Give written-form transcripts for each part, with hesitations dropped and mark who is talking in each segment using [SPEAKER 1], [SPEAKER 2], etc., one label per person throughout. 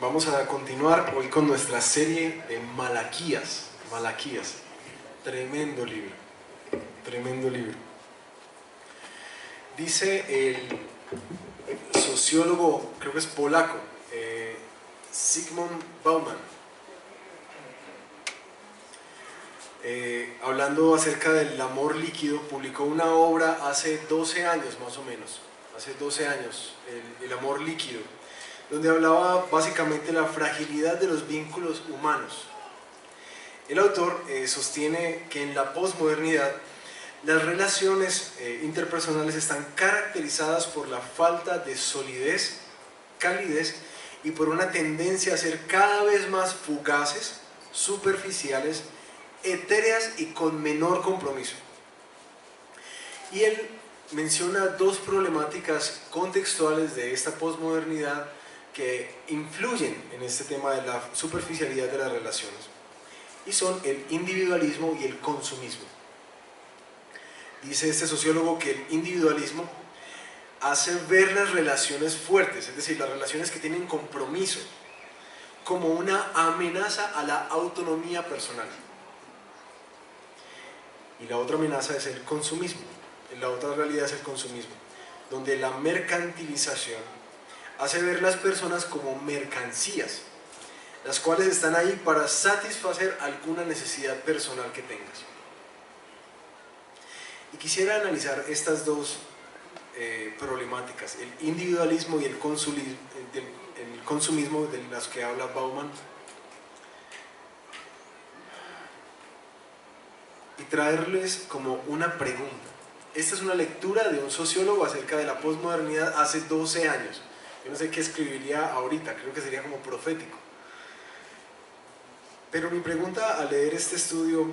[SPEAKER 1] Vamos a continuar hoy con nuestra serie de Malaquías. Malaquías, tremendo libro, tremendo libro. Dice el sociólogo, creo que es polaco, Zygmunt Bauman, hablando acerca del amor líquido, publicó una obra hace 12 años más o menos, hace 12 años, el amor líquido, donde hablaba básicamente de la fragilidad de los vínculos humanos. El autor sostiene que en la posmodernidad las relaciones interpersonales están caracterizadas por la falta de solidez, calidez y por una tendencia a ser cada vez más fugaces, superficiales, etéreas y con menor compromiso. Y él menciona dos problemáticas contextuales de esta posmodernidad que influyen en este tema de la superficialidad de las relaciones, y son el individualismo y el consumismo. Dice este sociólogo que el individualismo hace ver las relaciones fuertes, es decir, las relaciones que tienen compromiso, como una amenaza a la autonomía personal. Y la otra amenaza es el consumismo, la otra realidad es el consumismo, donde la mercantilización hace ver las personas como mercancías, las cuales están ahí para satisfacer alguna necesidad personal que tengas. Y quisiera analizar estas dos problemáticas, el individualismo y el consumismo de las que habla Bauman, y traerles como una pregunta. Esta es una lectura de un sociólogo acerca de la posmodernidad hace 12 años. Yo no sé qué escribiría ahorita, creo que sería como profético. Pero mi pregunta al leer este estudio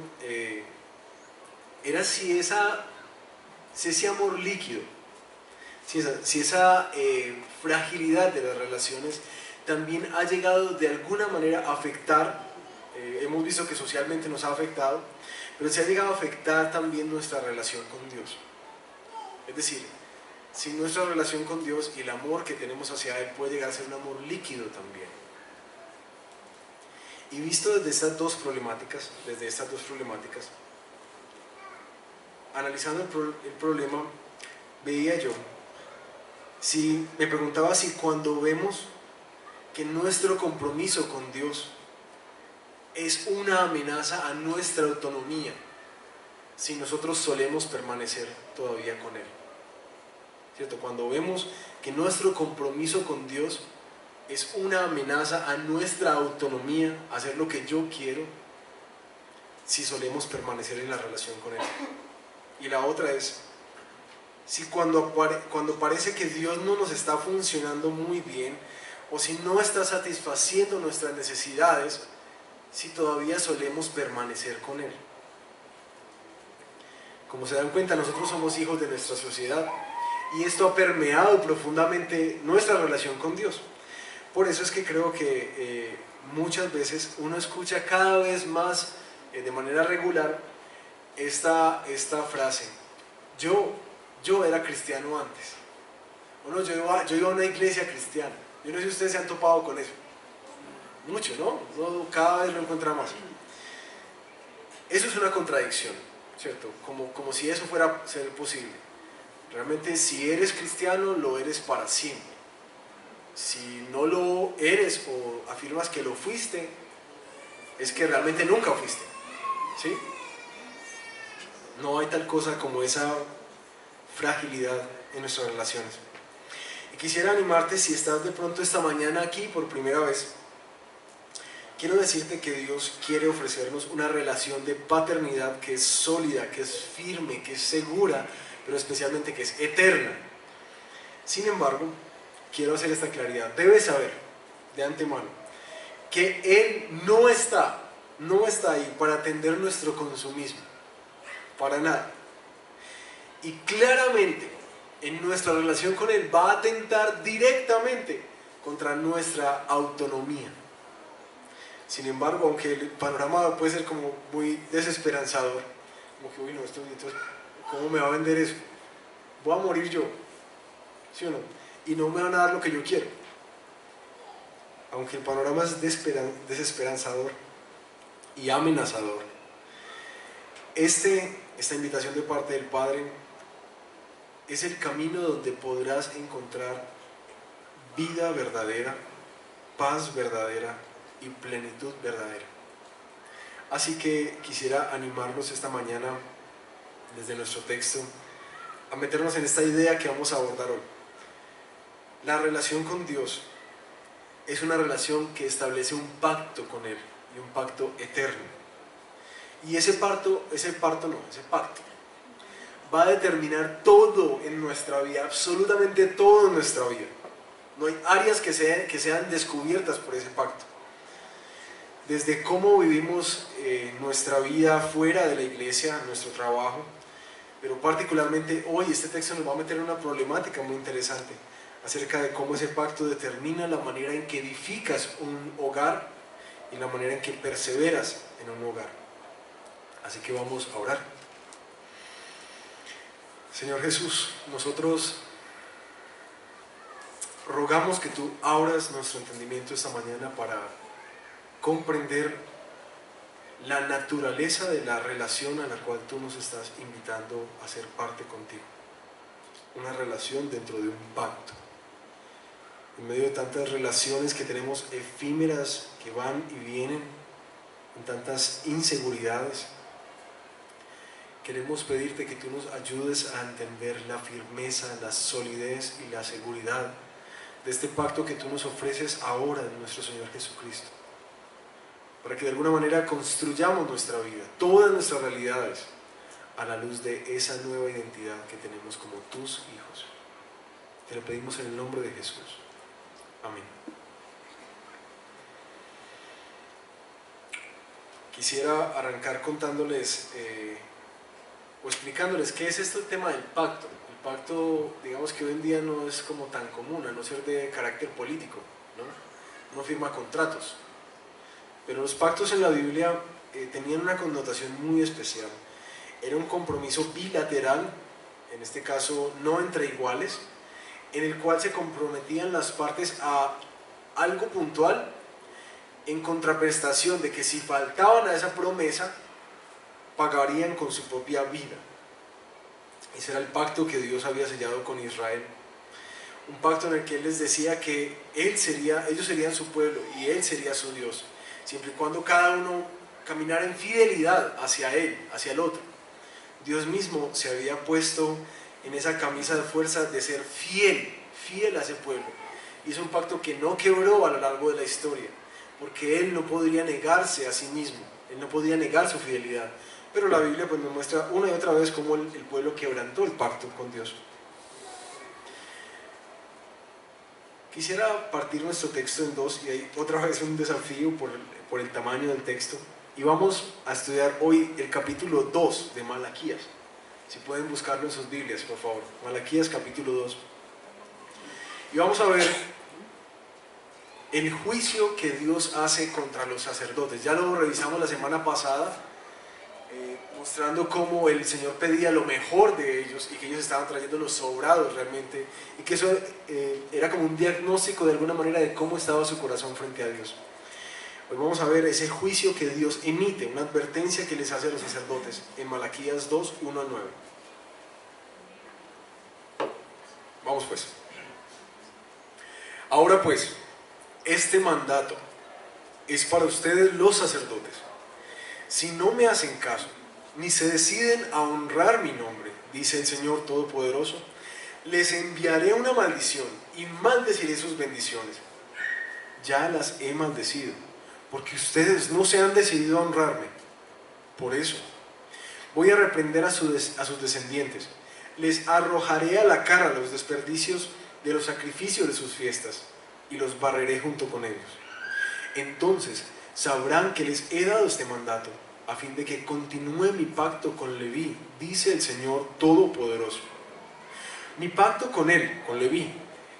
[SPEAKER 1] era si ese amor líquido, si esa fragilidad de las relaciones también ha llegado de alguna manera a afectar, hemos visto que socialmente nos ha afectado, pero si ha llegado a afectar también nuestra relación con Dios. Es decir, si nuestra relación con Dios y el amor que tenemos hacia Él puede llegar a ser un amor líquido también. Y visto desde estas dos problemáticas, analizando el problema, veía yo, me preguntaba si cuando vemos que nuestro compromiso con Dios es una amenaza a nuestra autonomía, si nosotros solemos permanecer todavía con Él. ¿Cierto? Cuando vemos que nuestro compromiso con Dios es una amenaza a nuestra autonomía, a hacer lo que yo quiero, si solemos permanecer en la relación con Él. Y la otra es, si cuando parece que Dios no nos está funcionando muy bien, o si no está satisfaciendo nuestras necesidades, si todavía solemos permanecer con Él. Como se dan cuenta, nosotros somos hijos de nuestra sociedad, y esto ha permeado profundamente nuestra relación con Dios. Por eso es que creo que muchas veces uno escucha cada vez más de manera regular esta frase: yo era cristiano antes, o no, yo iba a una iglesia cristiana. Yo no sé si ustedes se han topado con eso. Mucho, ¿no? Cada vez lo encuentra más. Eso es una contradicción, ¿cierto? Como si eso fuera a ser posible. Realmente, si eres cristiano, lo eres para siempre. Si no lo eres o afirmas que lo fuiste, es que realmente nunca fuiste, ¿sí? No hay tal cosa como esa fragilidad en nuestras relaciones. Y quisiera animarte, si estás de pronto esta mañana aquí por primera vez, quiero decirte que Dios quiere ofrecernos una relación de paternidad que es sólida, que es firme, que es segura, pero especialmente que es eterna. Sin embargo, quiero hacer esta claridad. Debes saber de antemano que Él no está ahí para atender nuestro consumismo, para nada. Y claramente en nuestra relación con Él va a atentar directamente contra nuestra autonomía. Sin embargo, aunque el panorama puede ser como muy desesperanzador, como que, bueno, entonces, ¿cómo me va a vender eso? Voy a morir yo, ¿sí o no? Y no me van a dar lo que yo quiero. aunque el panorama es desesperanzador y amenazador, esta invitación de parte del Padre es el camino donde podrás encontrar vida verdadera, paz verdadera y plenitud verdadera. Así que quisiera animarnos esta mañana desde nuestro texto a meternos en esta idea que vamos a abordar hoy. La relación con Dios es una relación que establece un pacto con Él, y un pacto eterno. Y ese pacto va a determinar todo en nuestra vida, absolutamente todo en nuestra vida. No hay áreas que sean descubiertas por ese pacto. Desde cómo vivimos nuestra vida fuera de la iglesia, nuestro trabajo, pero particularmente hoy este texto nos va a meter en una problemática muy interesante acerca de cómo ese pacto determina la manera en que edificas un hogar y la manera en que perseveras en un hogar. Así que vamos a orar. Señor Jesús, nosotros rogamos que tú abras nuestro entendimiento esta mañana para comprender la naturaleza de la relación a la cual tú nos estás invitando a ser parte contigo. Una relación dentro de un pacto. En medio de tantas relaciones que tenemos efímeras, que van y vienen, en tantas inseguridades, queremos pedirte que tú nos ayudes a entender la firmeza, la solidez y la seguridad de este pacto que tú nos ofreces ahora en nuestro Señor Jesucristo, para que de alguna manera construyamos nuestra vida, todas nuestras realidades, a la luz de esa nueva identidad que tenemos como tus hijos. Te lo pedimos en el nombre de Jesús. Amén. Quisiera arrancar contándoles o explicándoles qué es este tema del pacto. El pacto, digamos que hoy en día no es como tan común, a no ser de carácter político, ¿no? Uno firma contratos. Pero los pactos en la Biblia tenían una connotación muy especial. Era un compromiso bilateral, en este caso no entre iguales, en el cual se comprometían las partes a algo puntual en contraprestación de que si faltaban a esa promesa, pagarían con su propia vida. Ese era el pacto que Dios había sellado con Israel. Un pacto en el que Él les decía que ellos serían su pueblo y Él sería su Dios, siempre y cuando cada uno caminara en fidelidad hacia Él, hacia el otro. Dios mismo se había puesto en esa camisa de fuerza de ser fiel a ese pueblo. Y es un pacto que no quebró a lo largo de la historia, porque Él no podría negarse a sí mismo, Él no podía negar su fidelidad. Pero la Biblia pues nos muestra una y otra vez cómo el pueblo quebrantó el pacto con Dios. Quisiera partir nuestro texto en dos, y hay otra vez un desafío por el tamaño del texto. Y vamos a estudiar hoy el capítulo 2 de Malaquías. Si pueden buscarlo en sus Biblias, por favor. Malaquías capítulo 2. Y vamos a ver el juicio que Dios hace contra los sacerdotes. Ya lo revisamos la semana pasada, mostrando cómo el Señor pedía lo mejor de ellos y que ellos estaban trayendo los sobrados realmente, y que eso era como un diagnóstico de alguna manera de cómo estaba su corazón frente a Dios. Hoy vamos a ver ese juicio que Dios emite, una advertencia que les hace a los sacerdotes en Malaquías 2, 1 al 9. Vamos pues. Ahora pues, este mandato es para ustedes los sacerdotes. Si no me hacen caso, ni se deciden a honrar mi nombre, dice el Señor Todopoderoso, les enviaré una maldición y maldeciré sus bendiciones. Ya las he maldecido, porque ustedes no se han decidido a honrarme. Por eso, voy a reprender a sus descendientes. Les arrojaré a la cara los desperdicios de los sacrificios de sus fiestas, y los barreré junto con ellos. Entonces sabrán que les he dado este mandato, a fin de que continúe mi pacto con Leví, dice el Señor Todopoderoso. Mi pacto con él, con Leví,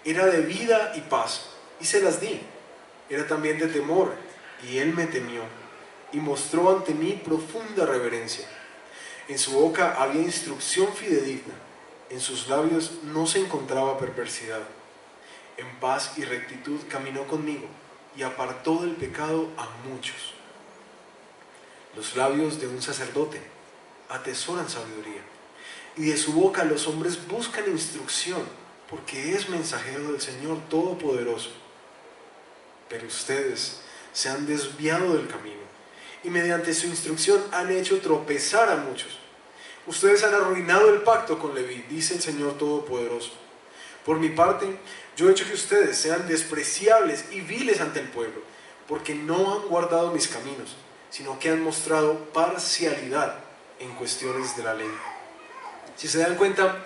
[SPEAKER 1] era de vida y paz, y se las di. Era también de temor, y él me temió, y mostró ante mí profunda reverencia. En su boca había instrucción fidedigna, en sus labios no se encontraba perversidad. En paz y rectitud caminó conmigo, y apartó del pecado a muchos. Los labios de un sacerdote atesoran sabiduría, y de su boca los hombres buscan instrucción, porque es mensajero del Señor Todopoderoso. Pero ustedes se han desviado del camino, y mediante su instrucción han hecho tropezar a muchos. Ustedes han arruinado el pacto con Leví, dice el Señor Todopoderoso. Por mi parte, yo he hecho que ustedes sean despreciables y viles ante el pueblo, porque no han guardado mis caminos, sino que han mostrado parcialidad en cuestiones de la ley. Si se dan cuenta,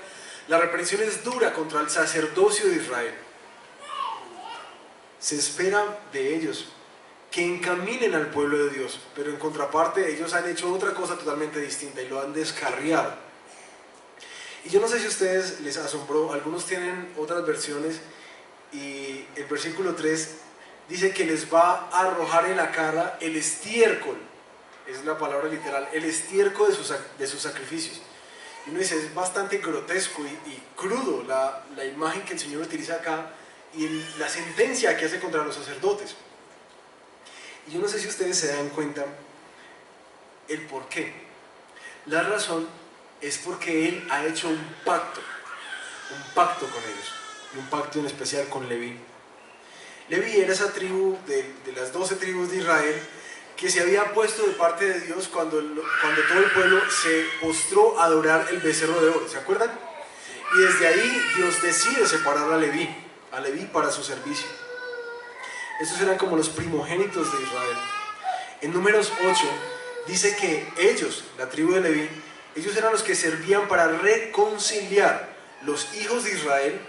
[SPEAKER 1] la reprensión es dura contra el sacerdocio de Israel. Se espera de ellos que encaminen al pueblo de Dios, pero en contraparte ellos han hecho otra cosa totalmente distinta y lo han descarriado. Y yo no sé si a ustedes les asombró, algunos tienen otras versiones y el versículo 3 dice que les va a arrojar en la cara el estiércol, es la palabra literal, el estiércol de sus sacrificios. Y uno dice, es bastante grotesco y crudo la imagen que el Señor utiliza acá y la sentencia que hace contra los sacerdotes. Y yo no sé si ustedes se dan cuenta el por qué. La razón es porque Él ha hecho un pacto con ellos, y un pacto en especial con Leví. Leví era esa tribu de las 12 tribus de Israel que se había puesto de parte de Dios cuando todo el pueblo se postró a adorar el becerro de oro, ¿se acuerdan? Y desde ahí Dios decide separar a Leví para su servicio. Estos eran como los primogénitos de Israel. En Números 8 dice que ellos, la tribu de Leví, ellos eran los que servían para reconciliar los hijos de Israel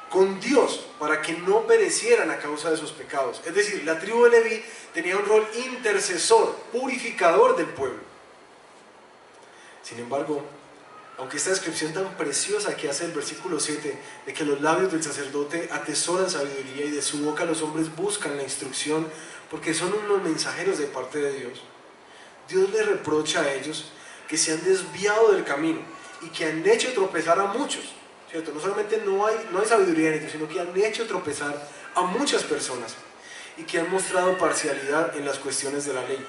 [SPEAKER 1] con Dios, para que no perecieran a causa de sus pecados. Es decir, la tribu de Leví tenía un rol intercesor, purificador del pueblo. Sin embargo, aunque esta descripción tan preciosa que hace el versículo 7, de que los labios del sacerdote atesoran sabiduría y de su boca los hombres buscan la instrucción, porque son unos mensajeros de parte de Dios, Dios les reprocha a ellos que se han desviado del camino y que han hecho tropezar a muchos, ¿cierto? No solamente no hay sabiduría en ellos, sino que han hecho tropezar a muchas personas y que han mostrado parcialidad en las cuestiones de la ley.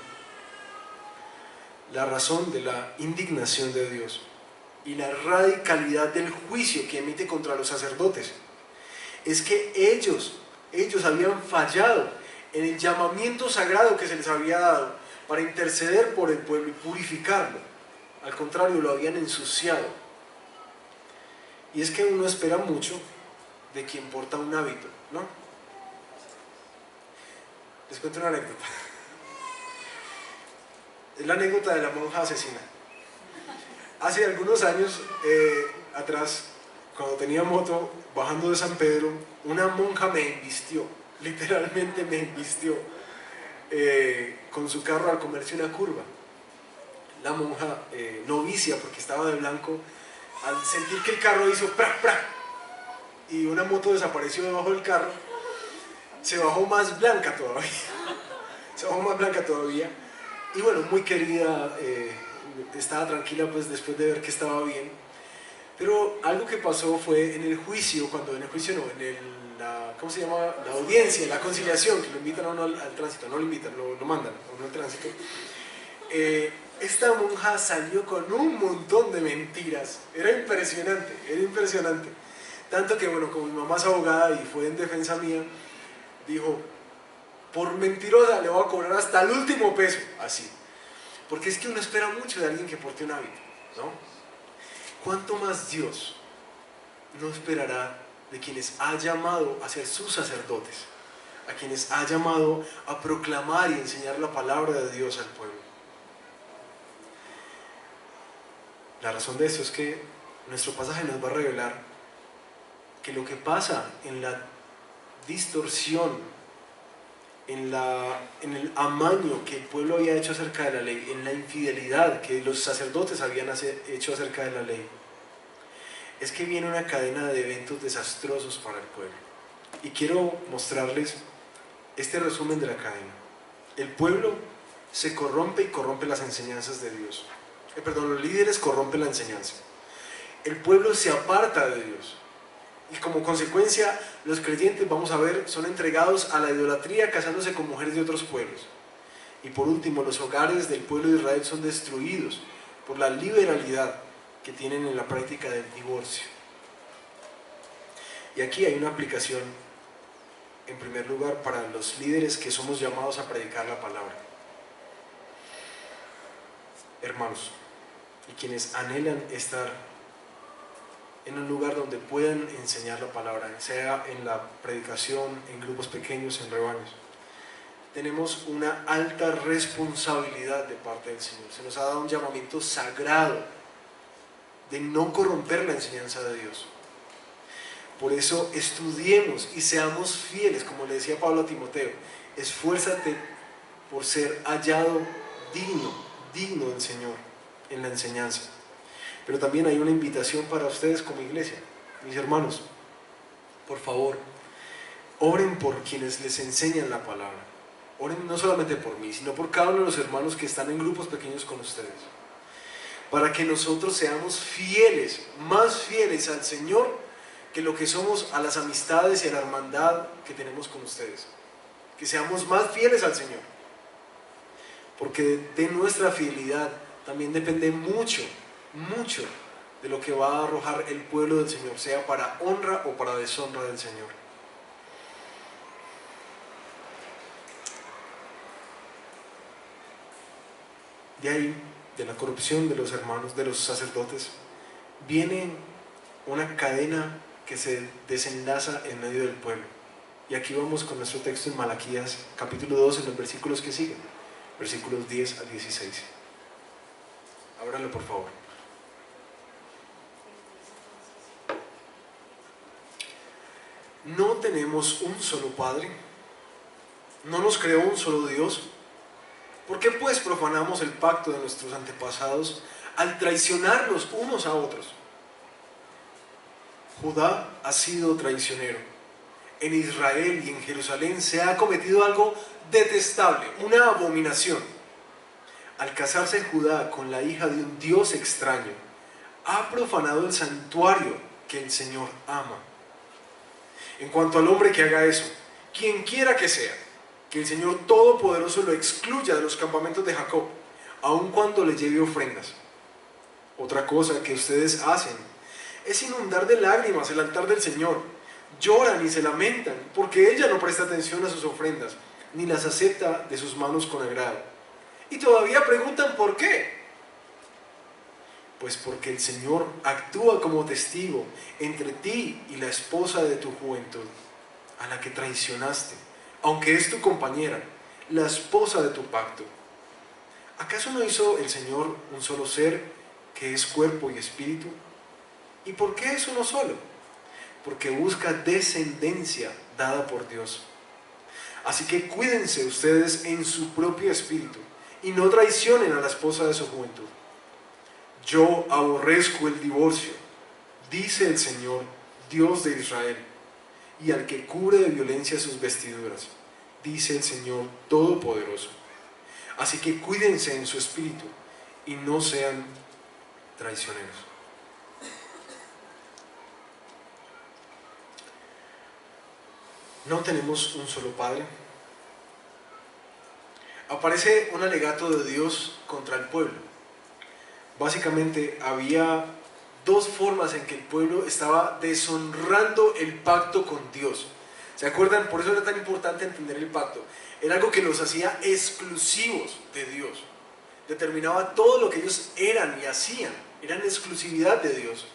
[SPEAKER 1] La razón de la indignación de Dios y la radicalidad del juicio que emite contra los sacerdotes es que ellos habían fallado en el llamamiento sagrado que se les había dado para interceder por el pueblo y purificarlo. Al contrario, lo habían ensuciado. Y es que uno espera mucho de quien porta un hábito, ¿no? Les cuento una anécdota. Es la anécdota de la monja asesina. Hace algunos años atrás, cuando tenía moto, bajando de San Pedro, una monja me embistió, literalmente me embistió, con su carro al comerse una curva. La monja, novicia, porque estaba de blanco, al sentir que el carro hizo ¡prac, prac! Y una moto desapareció debajo del carro, se bajó más blanca todavía. Se bajó más blanca todavía. Y bueno, muy querida, estaba tranquila pues después de ver que estaba bien. Pero algo que pasó fue en el juicio, ¿cómo se llama? La audiencia, la conciliación, que lo invitan a uno al tránsito, no lo invitan, lo mandan a uno al tránsito. Esta monja salió con un montón de mentiras. Era impresionante. Tanto que, bueno, como mi mamá es abogada y fue en defensa mía, dijo, por mentirosa le voy a cobrar hasta el último peso, así. Porque es que uno espera mucho de alguien que porte un hábito, ¿no? ¿Cuánto más Dios no esperará de quienes ha llamado a ser sus sacerdotes, a quienes ha llamado a proclamar y enseñar la palabra de Dios al pueblo? La razón de esto es que nuestro pasaje nos va a revelar que lo que pasa en la distorsión, en el amaño que el pueblo había hecho acerca de la ley, en la infidelidad que los sacerdotes habían hecho acerca de la ley, es que viene una cadena de eventos desastrosos para el pueblo. Y quiero mostrarles este resumen de la cadena. El pueblo se corrompe y corrompe las enseñanzas de Dios. Los líderes corrompen la enseñanza. El pueblo se aparta de Dios Y como consecuencia, los creyentes, vamos a ver, son entregados a la idolatría casándose con mujeres de otros pueblos. Y por último, los hogares del pueblo de Israel son destruidos por la liberalidad que tienen en la práctica del divorcio. Y aquí hay una aplicación, en primer lugar, para los líderes que somos llamados a predicar la palabra. Hermanos, y quienes anhelan estar en un lugar donde puedan enseñar la palabra, sea en la predicación, en grupos pequeños, en rebaños, tenemos una alta responsabilidad de parte del Señor. Se nos ha dado un llamamiento sagrado de no corromper la enseñanza de Dios. Por eso estudiemos y seamos fieles, como le decía Pablo a Timoteo, esfuérzate por ser hallado digno del Señor en la enseñanza. Pero también hay una invitación para ustedes como iglesia. Mis hermanos, por favor, oren por quienes les enseñan la palabra. Oren no solamente por mí, sino por cada uno de los hermanos que están en grupos pequeños con ustedes, para que nosotros seamos fieles, más fieles al Señor que lo que somos a las amistades y a la hermandad que tenemos con ustedes. Que seamos más fieles al Señor, porque de nuestra fidelidad también depende mucho de lo que va a arrojar el pueblo del Señor, sea para honra o para deshonra del Señor. De ahí, de la corrupción de los hermanos, de los sacerdotes, viene una cadena que se desenlaza en medio del pueblo. Y aquí vamos con nuestro texto en Malaquías, capítulo 2, en los versículos que siguen, versículos 10 al 16. Ábranlo, por favor. ¿No tenemos un solo Padre? ¿No nos creó un solo Dios? ¿Por qué pues profanamos el pacto de nuestros antepasados al traicionarnos unos a otros? Judá ha sido traicionero. En Israel y en Jerusalén se ha cometido algo detestable, una abominación. Al casarse Judá con la hija de un Dios extraño, ha profanado el santuario que el Señor ama. En cuanto al hombre que haga eso, quien quiera que sea, que el Señor Todopoderoso lo excluya de los campamentos de Jacob, aun cuando le lleve ofrendas. Otra cosa que ustedes hacen es inundar de lágrimas el altar del Señor. Lloran y se lamentan, porque ella no presta atención a sus ofrendas, ni las acepta de sus manos con agrado. Y todavía preguntan ¿por qué? Pues porque el Señor actúa como testigo entre ti y la esposa de tu juventud, a la que traicionaste, aunque es tu compañera, la esposa de tu pacto. ¿Acaso no hizo el Señor un solo ser que es cuerpo y espíritu? ¿Y por qué es uno solo? Porque busca descendencia dada por Dios. Así que cuídense ustedes en su propio espíritu y no traicionen a la esposa de su juventud. Yo aborrezco el divorcio, dice el Señor, Dios de Israel, y al que cubre de violencia sus vestiduras, dice el Señor Todopoderoso. Así que cuídense en su espíritu y no sean traicioneros. ¿No tenemos un solo Padre? Aparece un alegato de Dios contra el pueblo. Básicamente había dos formas en que el pueblo estaba deshonrando el pacto con Dios. ¿Se acuerdan? Por eso era tan importante entender el pacto. Era algo que los hacía exclusivos de Dios. Determinaba todo lo que ellos eran y hacían. Eran exclusividad de Dios.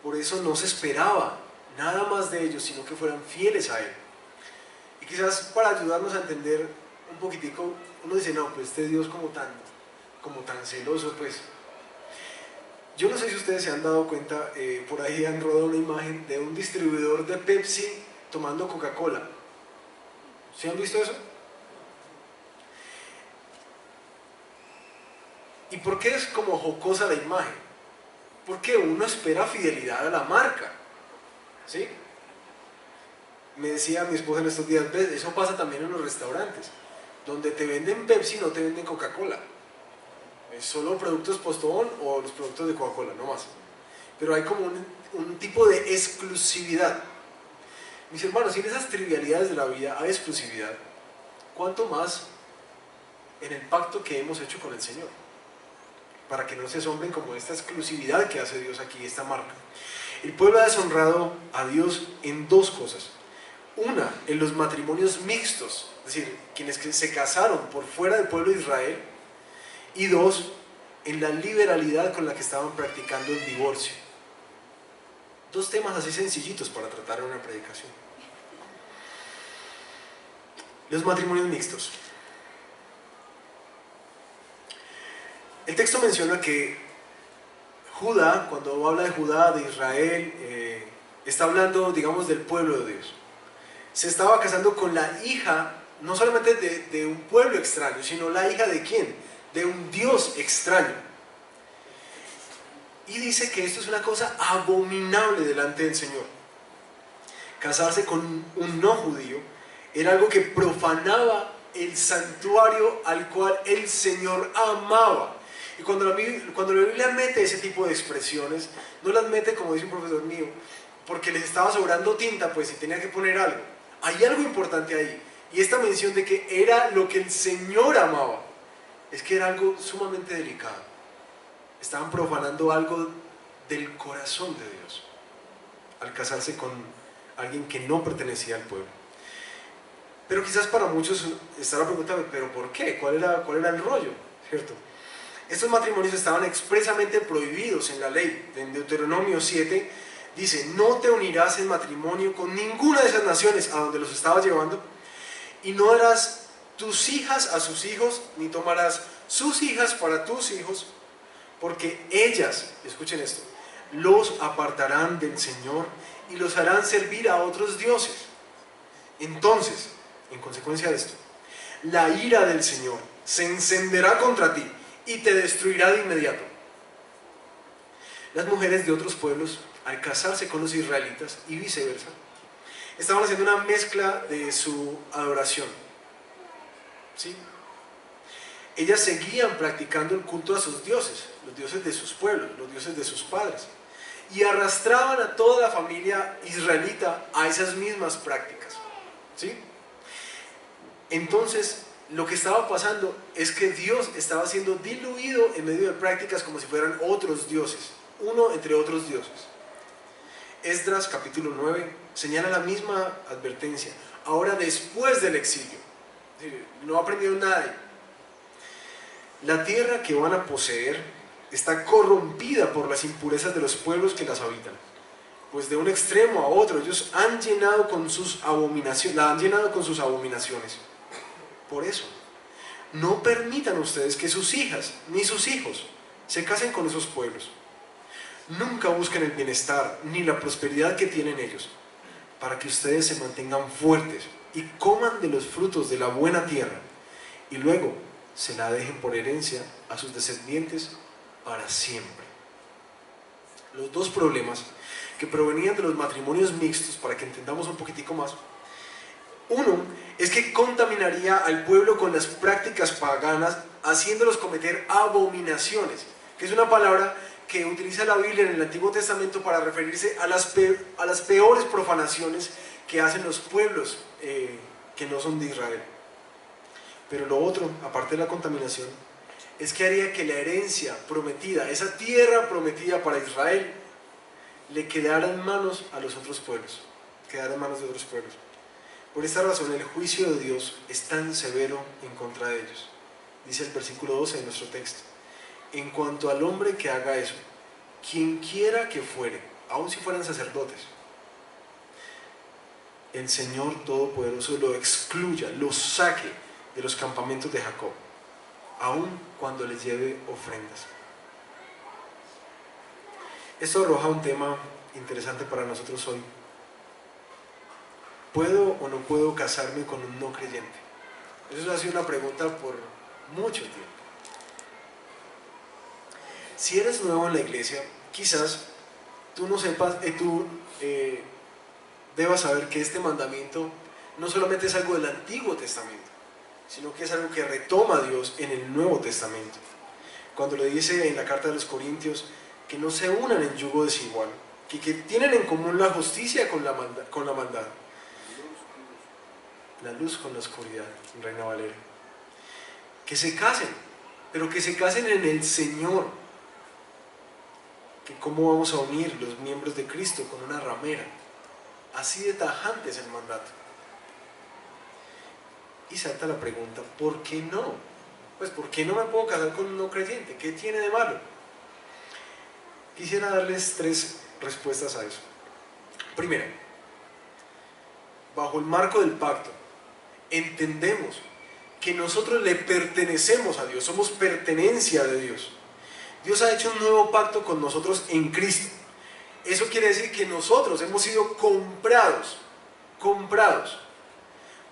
[SPEAKER 1] Por eso no se esperaba nada más de ellos, sino que fueran fieles a Él. Y quizás para ayudarnos a entender un poquitico, uno dice, no, pues este Dios como tan celoso, pues. Yo no sé si ustedes se han dado cuenta, por ahí han rodado una imagen de un distribuidor de Pepsi tomando Coca-Cola. ¿Sí han visto eso? ¿Y por qué es como jocosa la imagen? Porque uno espera fidelidad a la marca, ¿sí? Me decía mi esposa en estos días, ¿ves? Eso pasa también en los restaurantes, donde te venden Pepsi no te venden Coca-Cola. Es solo productos Postobón o los productos de Coca-Cola, no más. pero hay como un tipo de exclusividad. Mis hermanos, si en esas trivialidades de la vida hay exclusividad, ¿cuánto más en el pacto que hemos hecho con el Señor? Para que no se asombren como esta exclusividad que hace Dios aquí, esta marca. El pueblo ha deshonrado a Dios en dos cosas. Una, en los matrimonios mixtos, es decir, quienes se casaron por fuera del pueblo de Israel. Y dos, en la liberalidad con la que estaban practicando el divorcio. Dos temas así sencillitos para tratar en una predicación. Los matrimonios mixtos. El texto menciona que Judá, cuando habla de Judá, de Israel, está hablando, digamos, del pueblo de Dios. Se estaba casando con la hija, no solamente de un pueblo extraño, sino la hija de ¿quién? De un Dios extraño. Y dice que esto es una cosa abominable delante del Señor. Casarse con un no judío era algo que profanaba el santuario al cual el Señor amaba. Y cuando la Biblia mete ese tipo de expresiones, no las mete, como dice un profesor mío, porque les estaba sobrando tinta, pues, y tenía que poner algo. Hay algo importante ahí. Y esta mención de que era lo que el Señor amaba, es que era algo sumamente delicado. Estaban profanando algo del corazón de Dios al casarse con alguien que no pertenecía al pueblo. Pero quizás para muchos estará preguntando, ¿pero por qué? ¿Cuál era el rollo? ¿Cierto? Estos matrimonios estaban expresamente prohibidos en la ley. En Deuteronomio 7 dice, no te unirás en matrimonio con ninguna de esas naciones a donde los estabas llevando, y no darás tus hijas a sus hijos, ni tomarás sus hijas para tus hijos, porque ellas, escuchen esto, los apartarán del Señor y los harán servir a otros dioses. Entonces, en consecuencia de esto, la ira del Señor se encenderá contra ti y te destruirá de inmediato. Las mujeres de otros pueblos, al casarse con los israelitas y viceversa, estaban haciendo una mezcla de su adoración. ¿Sí? Ellas seguían practicando el culto a sus dioses, los dioses de sus pueblos, los dioses de sus padres, y arrastraban a toda la familia israelita a esas mismas prácticas. ¿Sí? Entonces, lo que estaba pasando es que Dios estaba siendo diluido en medio de prácticas como si fueran otros dioses, uno entre otros dioses. Esdras capítulo 9 señala la misma advertencia, ahora después del exilio. No aprendieron nada ahí. La tierra que van a poseer está corrompida por las impurezas de los pueblos que las habitan. Pues de un extremo a otro, ellos han llenado con sus abominaciones, la han llenado con sus abominaciones. Por eso, no permitan ustedes que sus hijas ni sus hijos se casen con esos pueblos. Nunca busquen el bienestar ni la prosperidad que tienen ellos, para que ustedes se mantengan fuertes y coman de los frutos de la buena tierra, y luego se la dejen por herencia a sus descendientes para siempre. Los dos problemas que provenían de los matrimonios mixtos, para que entendamos un poquitico más, uno es que contaminaría al pueblo con las prácticas paganas, haciéndolos cometer abominaciones, que es una palabra que utiliza la Biblia en el Antiguo Testamento para referirse a las peores profanaciones que hacen los pueblos que no son de Israel. Pero lo otro, aparte de la contaminación, es que haría que la herencia prometida, esa tierra prometida para Israel, le quedara en manos a los otros pueblos, quedara en manos de otros pueblos. Por esta razón el juicio de Dios es tan severo en contra de ellos. Dice el versículo 12 de nuestro texto, en cuanto al hombre que haga eso, quien quiera que fuere, aun si fueran sacerdotes, el Señor Todopoderoso lo excluya, lo saque de los campamentos de Jacob, aun cuando les lleve ofrendas. Esto arroja un tema interesante para nosotros hoy. ¿Puedo o no puedo casarme con un no creyente? Eso ha sido una pregunta por mucho tiempo. Si eres nuevo en la iglesia, quizás tú no sepas, debas saber que este mandamiento no solamente es algo del Antiguo Testamento, sino que es algo que retoma Dios en el Nuevo Testamento. Cuando le dice en la carta de los Corintios, que no se unan en yugo desigual, que tienen en común la justicia con la maldad, la luz con la oscuridad, Reina Valera. Que se casen, pero que se casen en el Señor. Que cómo vamos a unir los miembros de Cristo con una ramera. Así de tajante es el mandato. Y salta la pregunta, ¿por qué no? Pues ¿por qué no me puedo casar con un no creyente? ¿Qué tiene de malo? Quisiera darles 3 respuestas a eso. Primera, bajo el marco del pacto, entendemos que nosotros le pertenecemos a Dios, somos pertenencia de Dios. Dios ha hecho un nuevo pacto con nosotros en Cristo. Eso quiere decir que nosotros hemos sido comprados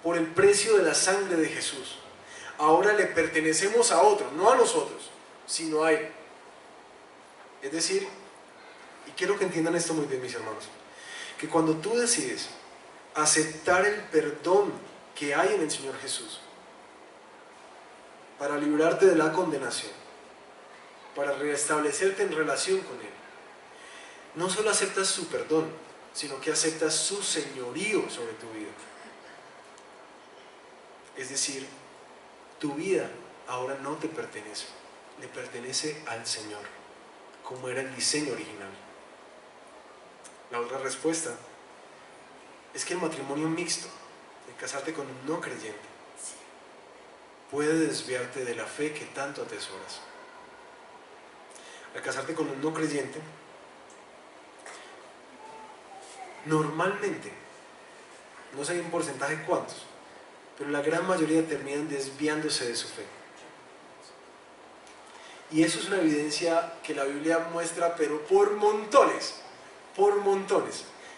[SPEAKER 1] por el precio de la sangre de Jesús. Ahora le pertenecemos a otro, no a nosotros, sino a Él. Es decir, y quiero que entiendan esto muy bien, mis hermanos, que cuando tú decides aceptar el perdón que hay en el Señor Jesús, para librarte de la condenación, para restablecerte en relación con Él, no solo aceptas su perdón, sino que aceptas su señorío sobre tu vida. Es decir, tu vida ahora no te pertenece, le pertenece al Señor, como era el diseño original. La otra respuesta es que el matrimonio mixto, el casarte con un no creyente, puede desviarte de la fe que tanto atesoras. Al casarte con un no creyente, normalmente, no sé en porcentaje cuántos, pero la gran mayoría terminan desviándose de su fe. Y eso es una evidencia que la Biblia muestra, pero por montones,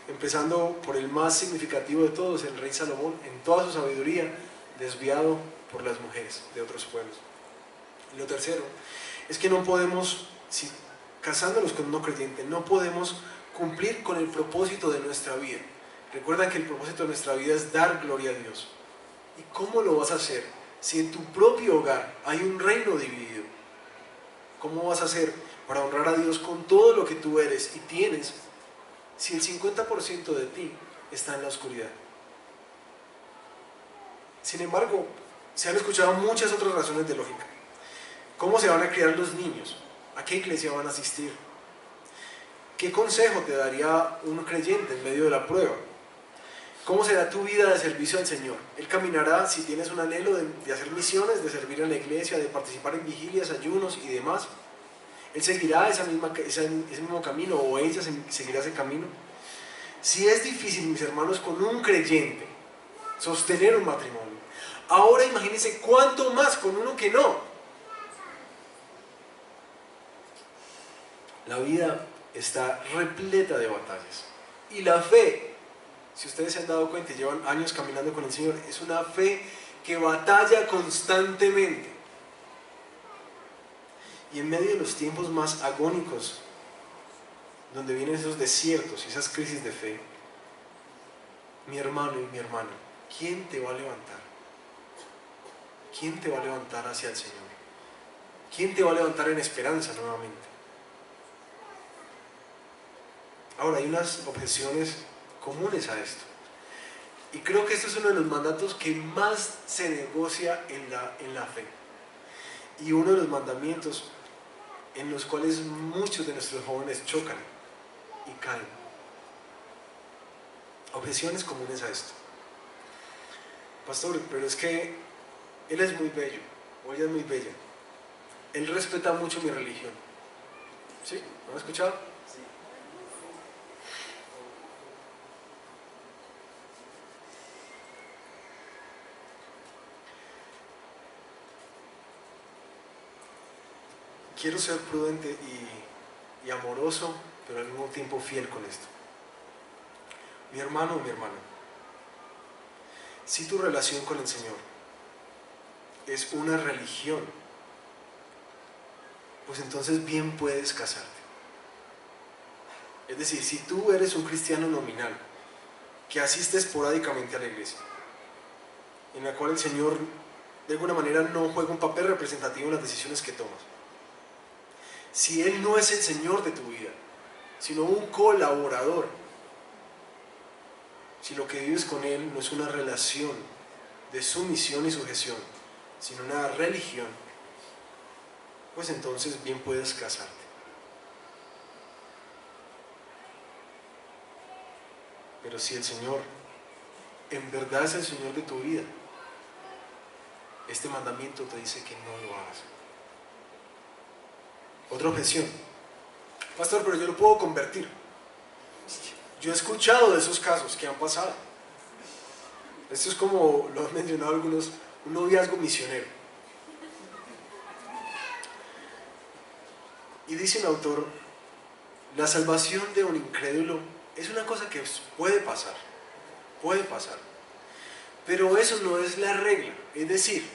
[SPEAKER 1] empezando por el más significativo de todos, el rey Salomón, en toda su sabiduría, desviado por las mujeres de otros pueblos. Y lo tercero es que no podemos, si casándonos con un no creyente, no podemos cumplir con el propósito de nuestra vida. Recuerda que el propósito de nuestra vida es dar gloria a Dios. ¿Y cómo lo vas a hacer si en tu propio hogar hay un reino dividido? ¿Cómo vas a hacer para honrar a Dios con todo lo que tú eres y tienes si el 50% de ti está en la oscuridad? Sin embargo, se han escuchado muchas otras razones de lógica. ¿Cómo se van a criar los niños? ¿A qué iglesia van a asistir? ¿Qué consejo te daría un creyente en medio de la prueba? ¿Cómo será tu vida de servicio al Señor? Él caminará, si tienes un anhelo de hacer misiones, de servir en la iglesia, de participar en vigilias, ayunos y demás. Él seguirá ese mismo camino, o ella seguirá ese camino. Si es difícil, mis hermanos, con un creyente sostener un matrimonio, ahora imagínense cuánto más con uno que no. La vida está repleta de batallas. Y la fe, si ustedes se han dado cuenta y llevan años caminando con el Señor, es una fe que batalla constantemente. Y en medio de los tiempos más agónicos, donde vienen esos desiertos y esas crisis de fe, mi hermano y mi hermana, ¿quién te va a levantar? ¿Quién te va a levantar hacia el Señor? ¿Quién te va a levantar en esperanza nuevamente? Ahora, hay unas objeciones comunes a esto. Y creo que este es uno de los mandatos que más se negocia en la fe. Y uno de los mandamientos en los cuales muchos de nuestros jóvenes chocan y caen. Objeciones comunes a esto. Pastor, pero es que él es muy bello, o ella es muy bella. Él respeta mucho mi religión. ¿Sí? ¿No han escuchado? Sí. Quiero ser prudente y amoroso, pero al mismo tiempo fiel con esto. Mi hermano o mi hermana, si tu relación con el Señor es una religión, pues entonces bien puedes casarte. Es decir, si tú eres un cristiano nominal, que asiste esporádicamente a la iglesia, en la cual el Señor de alguna manera no juega un papel representativo en las decisiones que tomas, si Él no es el Señor de tu vida, sino un colaborador, si lo que vives con Él no es una relación de sumisión y sujeción, sino una religión, pues entonces bien puedes casarte. Pero si el Señor en verdad es el Señor de tu vida, este mandamiento te dice que no lo hagas. Otra objeción: pastor, pero yo lo puedo convertir. Yo he escuchado de esos casos que han pasado. Esto es como lo han mencionado algunos, un noviazgo misionero. Y dice un autor: la salvación de un incrédulo es una cosa que puede pasar, pero eso no es la regla. Es decir,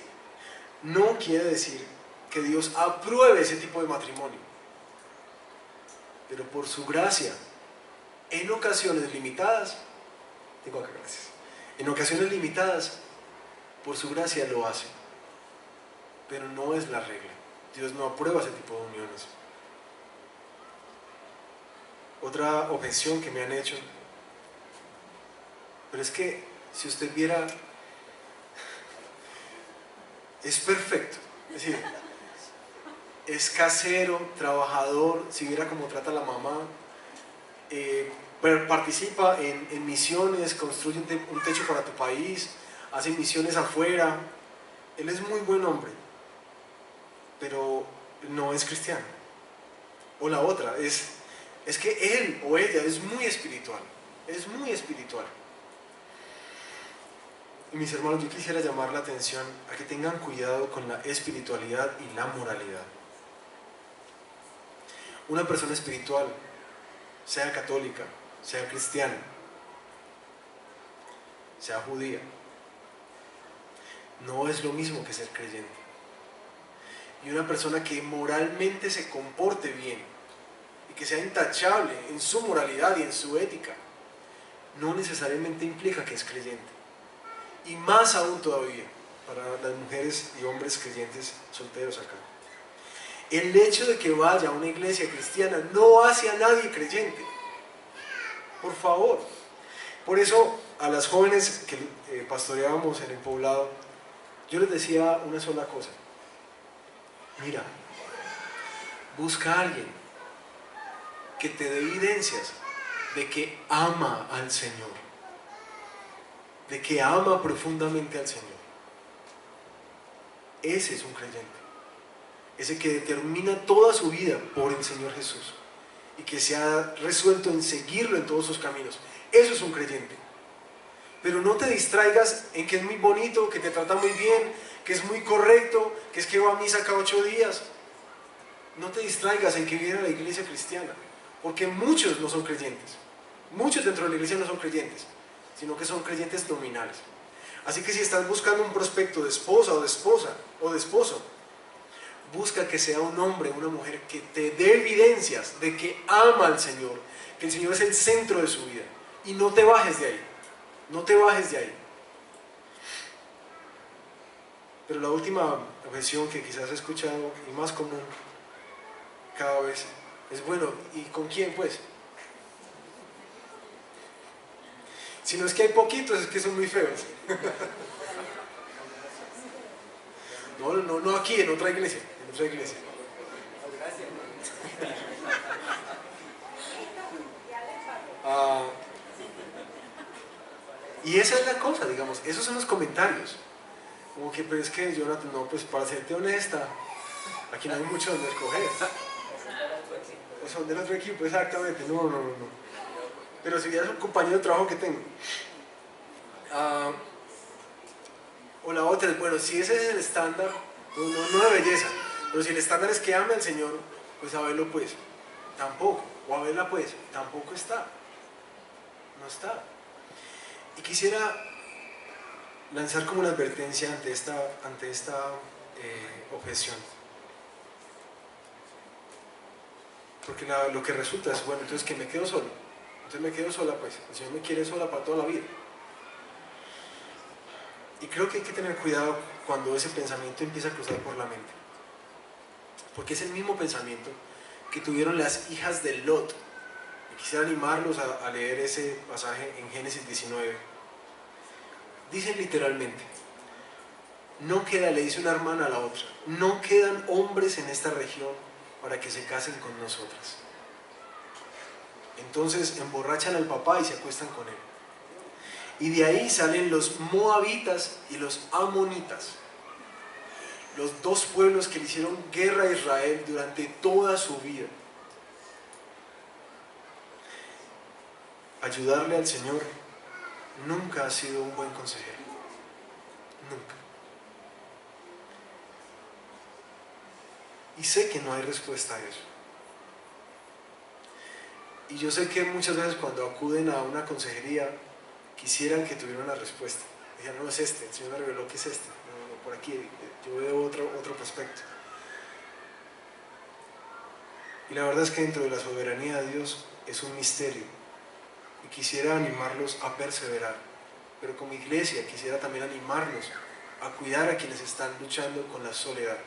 [SPEAKER 1] no quiere decir que Dios apruebe ese tipo de matrimonio, pero por su gracia, en ocasiones limitadas, en ocasiones limitadas, por su gracia lo hace, pero no es la regla. Dios no aprueba ese tipo de uniones. Otra objeción que me han hecho: pero es que si usted viera, es perfecto, es decir, es casero, trabajador, si viera cómo trata a la mamá, participa en misiones, construye un techo para tu país, hace misiones afuera, él es muy buen hombre, pero no es cristiano. O la otra, es que él o ella es muy espiritual, Y mis hermanos, yo quisiera llamar la atención a que tengan cuidado con la espiritualidad y la moralidad. Una persona espiritual, sea católica, sea cristiana, sea judía, no es lo mismo que ser creyente. Y una persona que moralmente se comporte bien y que sea intachable en su moralidad y en su ética, no necesariamente implica que es creyente. Y más aún todavía para las mujeres y hombres creyentes solteros acá: el hecho de que vaya a una iglesia cristiana no hace a nadie creyente. Por favor. Por eso a las jóvenes que pastoreábamos en el poblado, yo les decía una sola cosa: mira, busca a alguien que te dé evidencias de que ama al Señor, de que ama profundamente al Señor. Ese es un creyente, ese que determina toda su vida por el Señor Jesús y que se ha resuelto en seguirlo en todos sus caminos. Eso es un creyente. Pero no te distraigas en que es muy bonito, que te trata muy bien, que es muy correcto, que es que va a misa cada 8 días. No te distraigas en que viene a la iglesia cristiana, porque muchos no son creyentes. Muchos dentro de la iglesia no son creyentes, sino que son creyentes nominales. Así que si estás buscando un prospecto de esposa o de esposa o de esposo, busca que sea un hombre, una mujer que te dé evidencias de que ama al Señor, que el Señor es el centro de su vida, y no te bajes de ahí, no te bajes de ahí. Pero la última objeción que quizás he escuchado y más común cada vez es: bueno, ¿y con quién pues? Si no es que hay poquitos, es que son muy feos. No aquí, en otra iglesia, y esa es la cosa, digamos, esos son los comentarios. Como que, pero es que Jonathan, no, pues para serte honesta, aquí no hay mucho donde escoger. O son del otro equipo, exactamente, no. Pero si ya es un compañero de trabajo que tengo. O la otra es: bueno, si ese es el estándar, no de belleza, pero si el estándar es que ame al Señor, pues a verlo pues, tampoco. O a verla pues, tampoco está. No está. Y quisiera lanzar como una advertencia ante esta objeción. Porque lo que resulta es: bueno, entonces que me quedo solo. Entonces me quedo sola pues, el Señor me quiere sola para toda la vida. Y creo que hay que tener cuidado cuando ese pensamiento empieza a cruzar por la mente, porque es el mismo pensamiento que tuvieron las hijas de Lot. Y quisiera animarlos a leer ese pasaje en Génesis 19. Dicen literalmente: no queda, le dice una hermana a la otra, no quedan hombres en esta región para que se casen con nosotras. Entonces emborrachan al papá y se acuestan con él. Y de ahí salen los moabitas y los amonitas, los dos pueblos que le hicieron guerra a Israel durante toda su vida. Ayudarle al Señor nunca ha sido un buen consejero. Nunca. Y sé que no hay respuesta a eso. Y yo sé que muchas veces cuando acuden a una consejería quisieran que tuviera una respuesta. Digan, no es este, el Señor me reveló que es este. No, por aquí, yo veo otro prospecto. Y la verdad es que dentro de la soberanía de Dios es un misterio. Y quisiera animarlos a perseverar. Pero como iglesia quisiera también animarlos a cuidar a quienes están luchando con la soledad.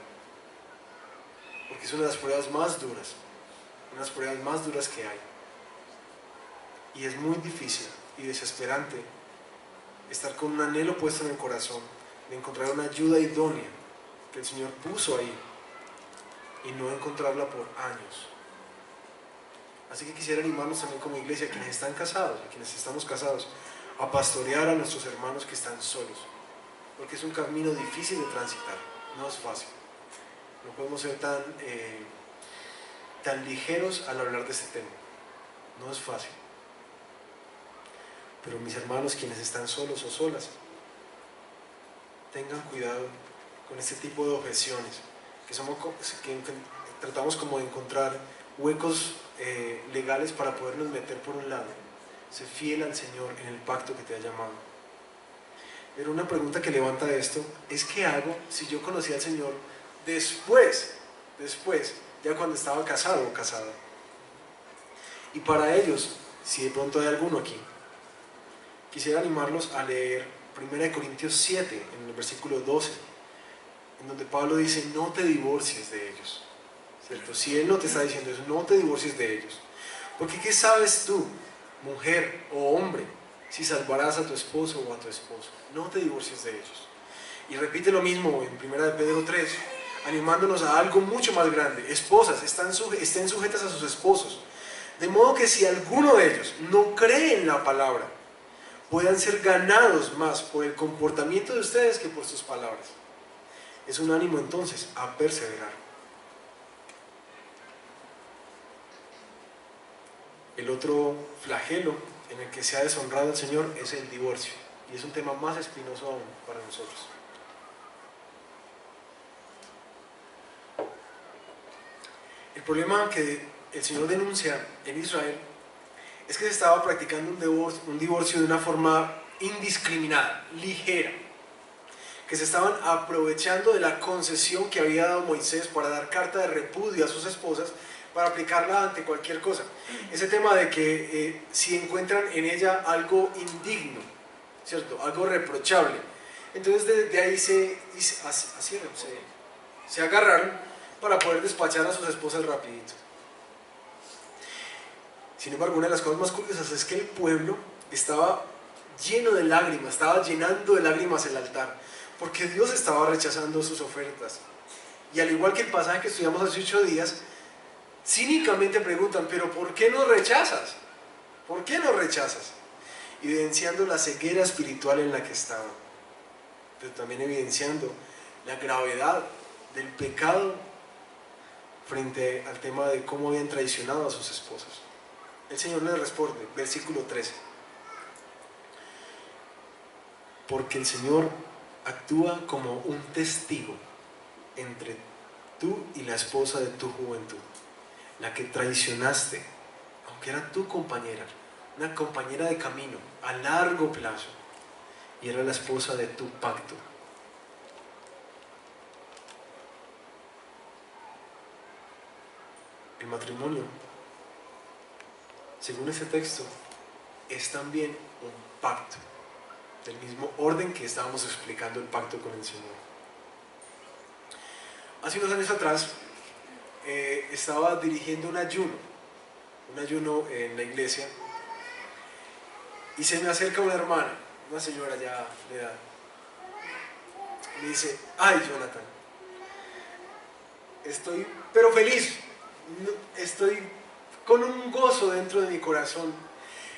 [SPEAKER 1] Porque es una de las pruebas más duras. Una de las pruebas más duras que hay. Y es muy difícil y desesperante estar con un anhelo puesto en el corazón de encontrar una ayuda idónea que el Señor puso ahí y no encontrarla por años. Así que quisiera animarnos también como iglesia, a quienes están casados, a quienes estamos casados, a pastorear a nuestros hermanos que están solos, porque es un camino difícil de transitar, no es fácil. No podemos ser tan ligeros al hablar de este tema, no es fácil. Pero mis hermanos, quienes están solos o solas, tengan cuidado con este tipo de objeciones, que tratamos como de encontrar huecos legales para podernos meter por un lado. Sé fiel al Señor en el pacto que te ha llamado. Pero una pregunta que levanta esto es: ¿qué hago si yo conocí al Señor después, ya cuando estaba casado o casada? Y para ellos, si de pronto hay alguno aquí, quisiera animarlos a leer 1 Corintios 7, en el versículo 12, en donde Pablo dice: no te divorcies de ellos, ¿cierto? Si él no te está diciendo eso, no te divorcies de ellos. Porque ¿qué sabes tú, mujer o hombre, si salvarás a tu esposo o a tu esposo? No te divorcies de ellos. Y repite lo mismo en 1 Pedro 3, animándonos a algo mucho más grande. Esposas, estén sujetas a sus esposos, de modo que si alguno de ellos no cree en la palabra, puedan ser ganados más por el comportamiento de ustedes que por sus palabras. Es un ánimo entonces a perseverar. El otro flagelo en el que se ha deshonrado al Señor es el divorcio, y es un tema más espinoso aún para nosotros. El problema que el Señor denuncia en Israel es que se estaba practicando un divorcio de una forma indiscriminada, ligera, que se estaban aprovechando de la concesión que había dado Moisés para dar carta de repudio a sus esposas, para aplicarla ante cualquier cosa. Ese tema de que si encuentran en ella algo indigno, ¿cierto? Algo reprochable, entonces de ahí se agarraron para poder despachar a sus esposas rapidito. Sin embargo, una de las cosas más curiosas es que el pueblo estaba lleno de lágrimas, estaba llenando de lágrimas el altar, porque Dios estaba rechazando sus ofertas. Y al igual que el pasaje que estudiamos hace 8 días, cínicamente preguntan: ¿pero por qué nos rechazas? ¿Por qué nos rechazas? Evidenciando la ceguera espiritual en la que estaban, pero también evidenciando la gravedad del pecado frente al tema de cómo habían traicionado a sus esposas. El Señor les responde, versículo 13: porque el Señor actúa como un testigo entre tú y la esposa de tu juventud, la que traicionaste, aunque era tu compañera, una compañera de camino a largo plazo, y era la esposa de tu pacto. El matrimonio, según este texto, es también un pacto, del mismo orden que estábamos explicando el pacto con el Señor. Hace unos años atrás, estaba dirigiendo un ayuno en la iglesia, y se me acerca una hermana, una señora ya de edad, me dice: ay, Jonathan, estoy pero feliz, estoy con un gozo dentro de mi corazón.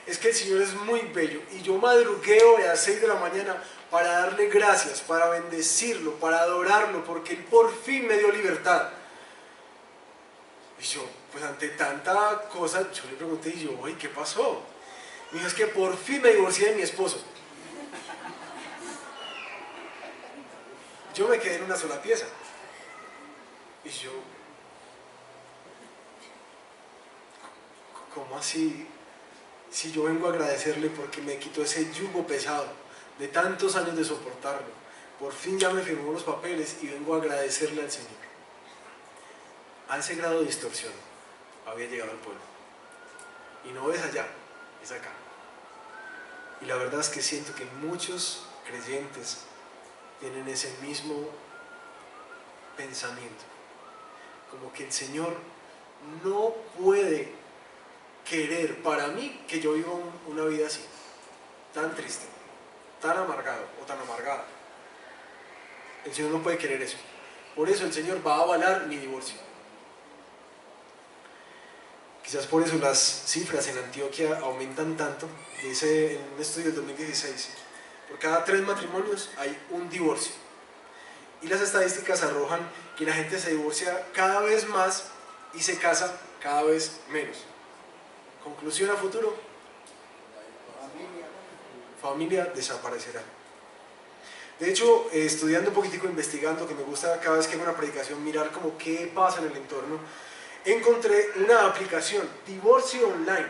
[SPEAKER 1] Es que el Señor es muy bello, y yo madrugué hoy a las 6 de la mañana para darle gracias, para bendecirlo, para adorarlo, porque Él por fin me dio libertad. Y yo, pues ante tanta cosa, yo le pregunté, y yo, oye, ¿qué pasó? Me dijo: es que por fin me divorcié de mi esposo. Yo me quedé en una sola pieza. Y yo, ¿cómo así? Si yo vengo a agradecerle porque me quitó ese yugo pesado de tantos años de soportarlo. Por fin ya me firmó los papeles y vengo a agradecerle al Señor. A ese grado de distorsión había llegado el pueblo. Y no es allá, es acá. Y la verdad es que siento que muchos creyentes tienen ese mismo pensamiento. Como que el Señor no puede querer para mí que yo viva una vida así, tan triste, tan amargado o tan amargada. El Señor no puede querer eso. Por eso el Señor va a avalar mi divorcio. Quizás por eso las cifras en Antioquia aumentan tanto. Dice en un estudio del 2016, por cada 3 matrimonios hay un divorcio. Y las estadísticas arrojan que la gente se divorcia cada vez más y se casa cada vez menos. Conclusión a futuro: familia desaparecerá. De hecho, estudiando un poquitico, investigando, que me gusta cada vez que hago una predicación mirar como qué pasa en el entorno, encontré una aplicación, Divorcio Online.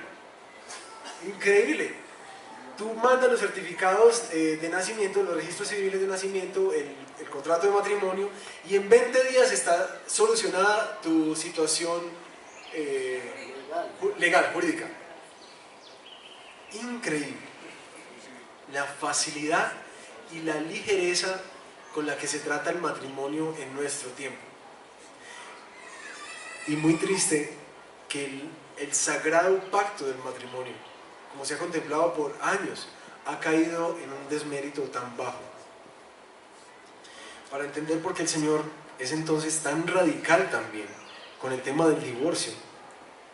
[SPEAKER 1] Increíble. Tú mandas los certificados de nacimiento, los registros civiles de nacimiento, el contrato de matrimonio, y en 20 días está solucionada tu situación legal, jurídica. Increíble. La facilidad y la ligereza con la que se trata el matrimonio en nuestro tiempo. Y muy triste que el sagrado pacto del matrimonio, como se ha contemplado por años, ha caído en un desmérito tan bajo. Para entender por qué el Señor es entonces tan radical también con el tema del divorcio,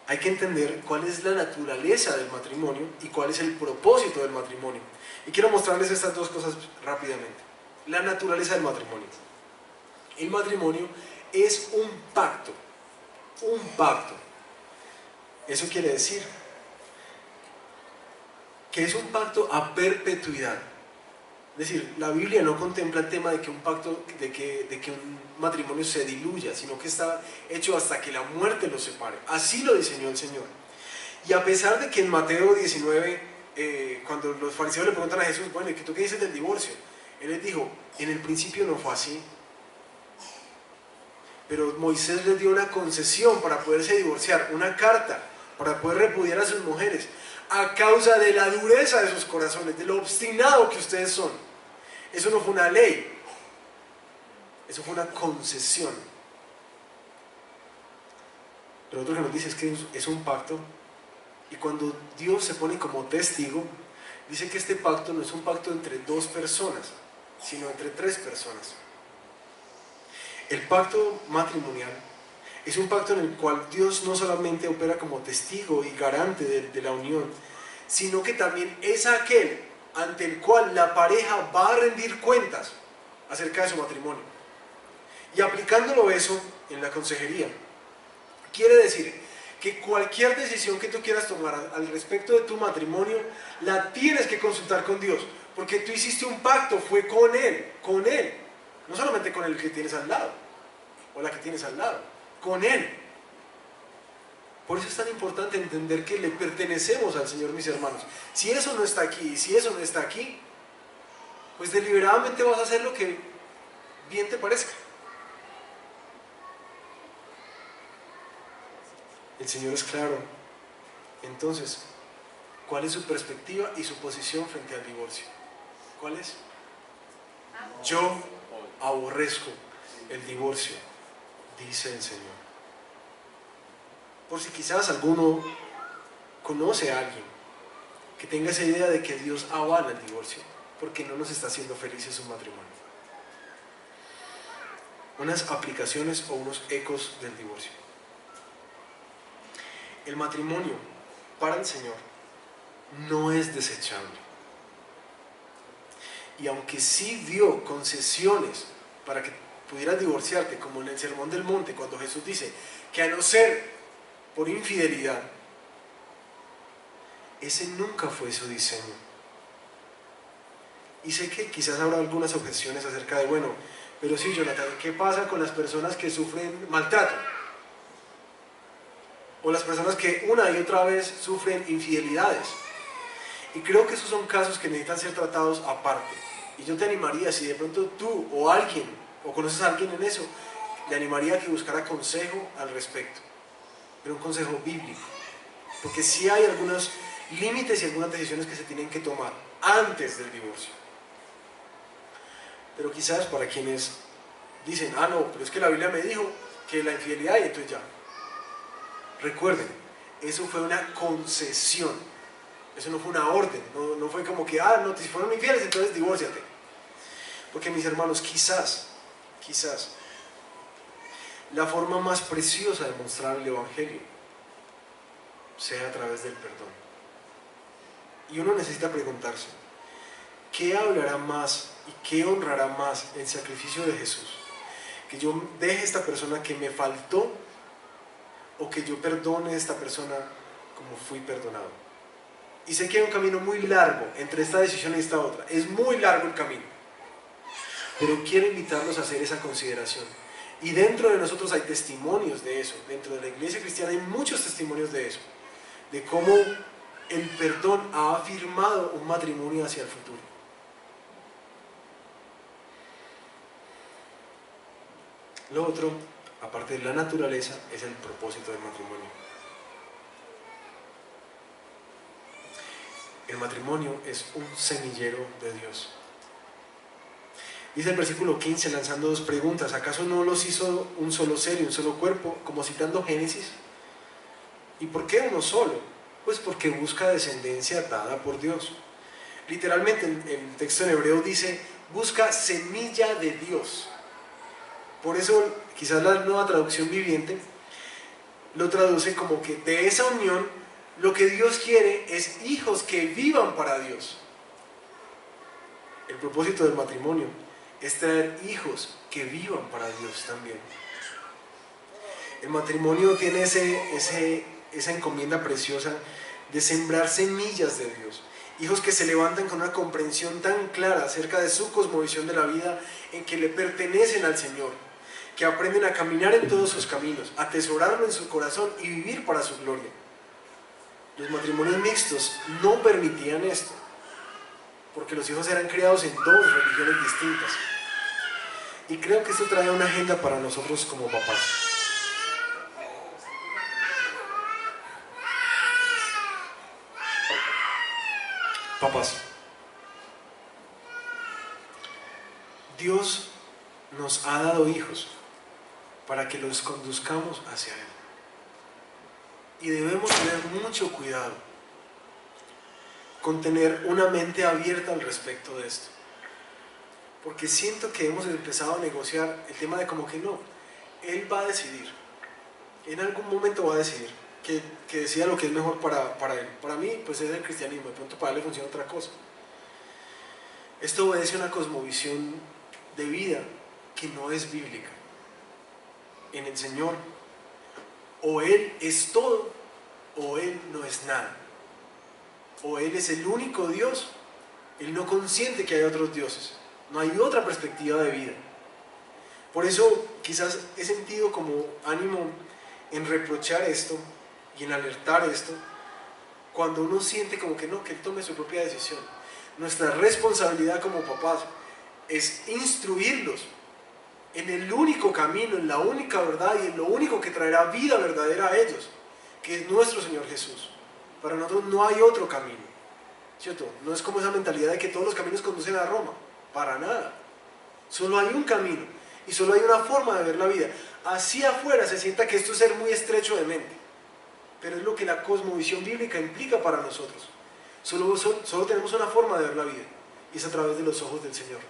[SPEAKER 1] hay que entender cuál es la naturaleza del matrimonio y cuál es el propósito del matrimonio. Y quiero mostrarles estas dos cosas rápidamente. La naturaleza del matrimonio. El matrimonio es un pacto. Un pacto. Eso quiere decir que es un pacto a perpetuidad. Es decir, la Biblia no contempla el tema de que un pacto, de que un matrimonio se diluya, sino que está hecho hasta que la muerte los separe. Así lo diseñó el Señor. Y a pesar de que en Mateo 19, cuando los fariseos le preguntan a Jesús, bueno, ¿y tú qué dices del divorcio? Él les dijo, en el principio no fue así. Pero Moisés les dio una concesión para poderse divorciar, una carta para poder repudiar a sus mujeres, a causa de la dureza de sus corazones, de lo obstinado que ustedes son. Eso no fue una ley, eso fue una concesión. Pero otro que nos dice es que es un pacto, y cuando Dios se pone como testigo, dice que este pacto no es un pacto entre 2 personas, sino entre 3 personas. El pacto matrimonial es un pacto en el cual Dios no solamente opera como testigo y garante de la unión, sino que también es aquel ante el cual la pareja va a rendir cuentas acerca de su matrimonio. Y aplicándolo eso en la consejería, quiere decir que cualquier decisión que tú quieras tomar al respecto de tu matrimonio, la tienes que consultar con Dios, porque tú hiciste un pacto, fue con Él, no solamente con el que tienes al lado, o la que tienes al lado, con Él. Por eso es tan importante entender que le pertenecemos al Señor, mis hermanos. Si eso no está aquí, si eso no está aquí, pues deliberadamente vas a hacer lo que bien te parezca. El Señor es claro. Entonces, ¿cuál es su perspectiva y su posición frente al divorcio? ¿Cuál es? Yo aborrezco el divorcio, dice el Señor. por si quizás alguno conoce a alguien que tenga esa idea de que Dios avala el divorcio, porque no nos está haciendo felices un matrimonio. Unas aplicaciones o unos ecos del divorcio. El matrimonio para el Señor no es desechable. Y aunque sí dio concesiones para que pudieras divorciarte, como en el Sermón del Monte, cuando Jesús dice que a no ser por infidelidad, ese nunca fue su diseño. Y sé que quizás habrá algunas objeciones acerca de, bueno, pero sí, Jonathan, ¿qué pasa con las personas que sufren maltrato? O las personas que una y otra vez sufren infidelidades. Y creo que esos son casos que necesitan ser tratados aparte. Y yo te animaría, si de pronto tú o alguien, o conoces a alguien en eso, le animaría a que buscara consejo al respecto. Pero un consejo bíblico. Porque sí hay algunos límites y algunas decisiones que se tienen que tomar antes del divorcio. Pero quizás para quienes dicen, ah no, pero es que la Biblia me dijo que la infidelidad, y entonces ya. Recuerden, eso fue una concesión, eso no fue una orden, no fue como que, ah, no, si fueron infieles, entonces divórciate. Porque mis hermanos, quizás, la forma más preciosa de mostrar el Evangelio sea a través del perdón. Y uno necesita preguntarse, ¿qué hablará más y qué honrará más el sacrificio de Jesús? Que yo deje a esta persona que me faltó, o que yo perdone a esta persona como fui perdonado. Y sé que hay un camino muy largo entre esta decisión y esta otra. Es muy largo el camino. Pero quiero invitarlos a hacer esa consideración. Y dentro de nosotros hay testimonios de eso. Dentro de la iglesia cristiana hay muchos testimonios de eso. De cómo el perdón ha afirmado un matrimonio hacia el futuro. Lo otro, aparte de la naturaleza, es el propósito del matrimonio. El matrimonio es un semillero de Dios. Dice el versículo 15, lanzando dos preguntas: ¿acaso no los hizo un solo ser y un solo cuerpo? Como citando Génesis. ¿Y por qué uno solo? Pues porque busca descendencia dada por Dios. Literalmente el texto en hebreo dice, busca semilla de Dios. Por eso quizás la nueva traducción viviente lo traduce como que de esa unión lo que Dios quiere es hijos que vivan para Dios. El propósito del matrimonio es traer hijos que vivan para Dios también. El matrimonio tiene esa encomienda preciosa de sembrar semillas de Dios. Hijos que se levantan con una comprensión tan clara acerca de su cosmovisión de la vida, en que le pertenecen al Señor, que aprenden a caminar en todos sus caminos, a atesorarlo en su corazón y vivir para su gloria. Los matrimonios mixtos no permitían esto, porque los hijos eran criados en dos religiones distintas. Y creo que esto trae una agenda para nosotros como papás. Papás, Dios nos ha dado hijos para que los conduzcamos hacia Él. Y debemos tener mucho cuidado con tener una mente abierta al respecto de esto. Porque siento que hemos empezado a negociar el tema de como que no, Él va a decidir. En algún momento va a decidir que decida lo que es mejor para Él. Para mí, pues es el cristianismo, de pronto para Él le funciona otra cosa. Esto obedece a una cosmovisión de vida que no es bíblica. En el Señor, o Él es todo, o Él no es nada. O Él es el único Dios, Él no consiente que hay otros dioses. No hay otra perspectiva de vida. Por eso quizás he sentido como ánimo en reprochar esto y en alertar esto, cuando uno siente como que no, que Él tome su propia decisión. Nuestra responsabilidad como papás es instruirlos en el único camino, en la única verdad y en lo único que traerá vida verdadera a ellos, que es nuestro Señor Jesús. Para nosotros no hay otro camino, ¿cierto? No es como esa mentalidad de que todos los caminos conducen a Roma, para nada. Solo hay un camino y solo hay una forma de ver la vida. Así afuera se sienta que esto es ser muy estrecho de mente. pero es lo que la cosmovisión bíblica implica para nosotros. Solo tenemos una forma de ver la vida, y es a través de los ojos del Señor.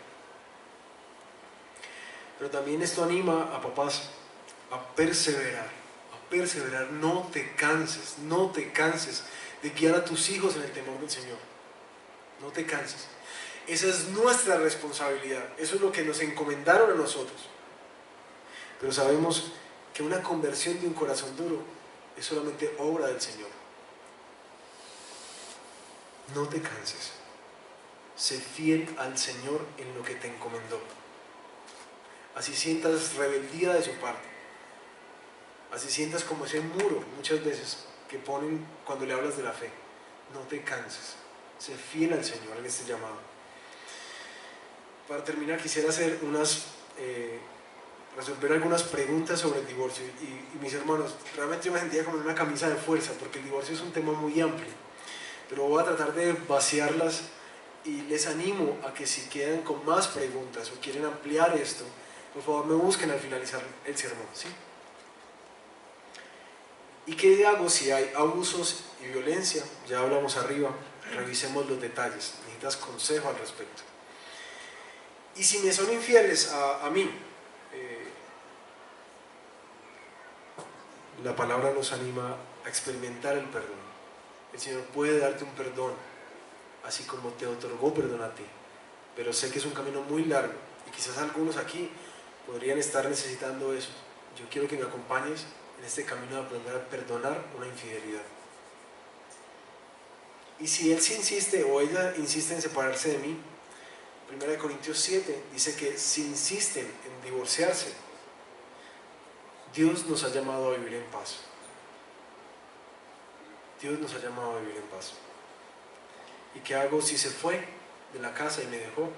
[SPEAKER 1] Pero también esto anima a papás a perseverar, no te canses de guiar a tus hijos en el temor del Señor. No te canses. Esa es nuestra responsabilidad, eso es lo que nos encomendaron a nosotros. Pero sabemos que una conversión de un corazón duro es solamente obra del Señor. No te canses. Sé fiel al Señor en lo que te encomendó. Así sientas rebeldía de su parte. Así sientas como ese muro muchas veces que ponen cuando le hablas de la fe. No te canses. Sé fiel al Señor en este llamado. Para terminar quisiera hacer resolver algunas preguntas sobre el divorcio. Y mis hermanos, realmente yo me sentía como en una camisa de fuerza, porque el divorcio es un tema muy amplio. Pero voy a tratar de vaciarlas y les animo a que si quedan con más preguntas o quieren ampliar esto, por favor me busquen al finalizar el sermón, ¿sí? ¿Y qué hago si hay abusos y violencia? Ya hablamos arriba, revisemos los detalles. Necesitas consejo al respecto. Y si me son infieles a mí, la palabra nos anima a experimentar el perdón. El Señor puede darte un perdón, así como te otorgó perdón a ti. Pero sé que es un camino muy largo y quizás algunos aquí podrían estar necesitando eso. Yo quiero que me acompañes en este camino de aprender a perdonar una infidelidad. Y si él sí insiste o ella insiste en separarse de mí, 1 Corintios 7 dice que si insisten en divorciarse, Dios nos ha llamado a vivir en paz. Dios nos ha llamado a vivir en paz. ¿Y qué hago si se fue de la casa y me dejó?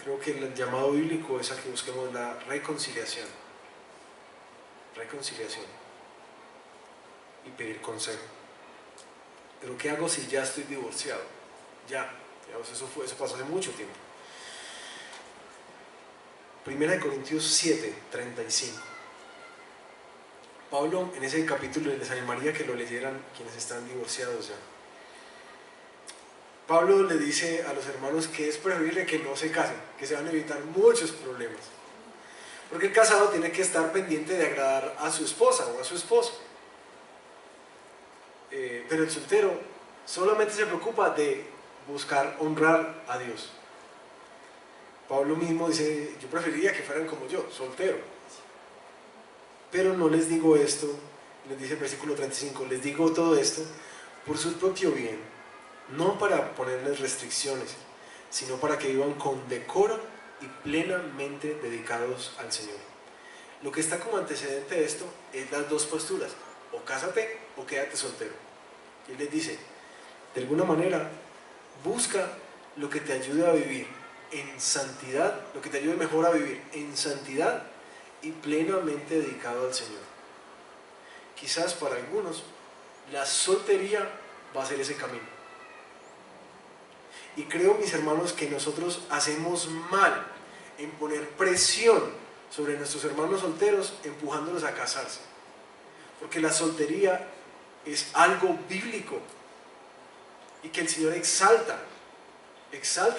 [SPEAKER 1] Creo que el llamado bíblico es a que busquemos la reconciliación. Reconciliación. Y pedir consejo. Pero ¿qué hago si ya estoy divorciado? Eso pasó hace mucho tiempo. 1 Corintios 7, 35. Pablo en ese capítulo les animaría que lo leyeran quienes están divorciados ya. Pablo le dice a los hermanos que es preferible que no se casen, que se van a evitar muchos problemas. Porque el casado tiene que estar pendiente de agradar a su esposa o a su esposo. Pero el soltero solamente se preocupa de buscar honrar a Dios. Pablo mismo dice, yo preferiría que fueran como yo, soltero. Pero no les digo esto, les dice el versículo 35, les digo todo esto por su propio bien, no para ponerles restricciones, sino para que vivan con decoro y plenamente dedicados al Señor. Lo que está como antecedente de esto es las dos posturas, o cásate o quédate soltero. Y él les dice, de alguna manera, busca lo que te ayude a vivir en santidad, lo que te ayude mejor a vivir en santidad y plenamente dedicado al Señor. Quizás para algunos la soltería va a ser ese camino. Y creo, mis hermanos, que nosotros hacemos mal en poner presión sobre nuestros hermanos solteros, empujándolos a casarse. Porque la soltería es algo bíblico y que el Señor exalta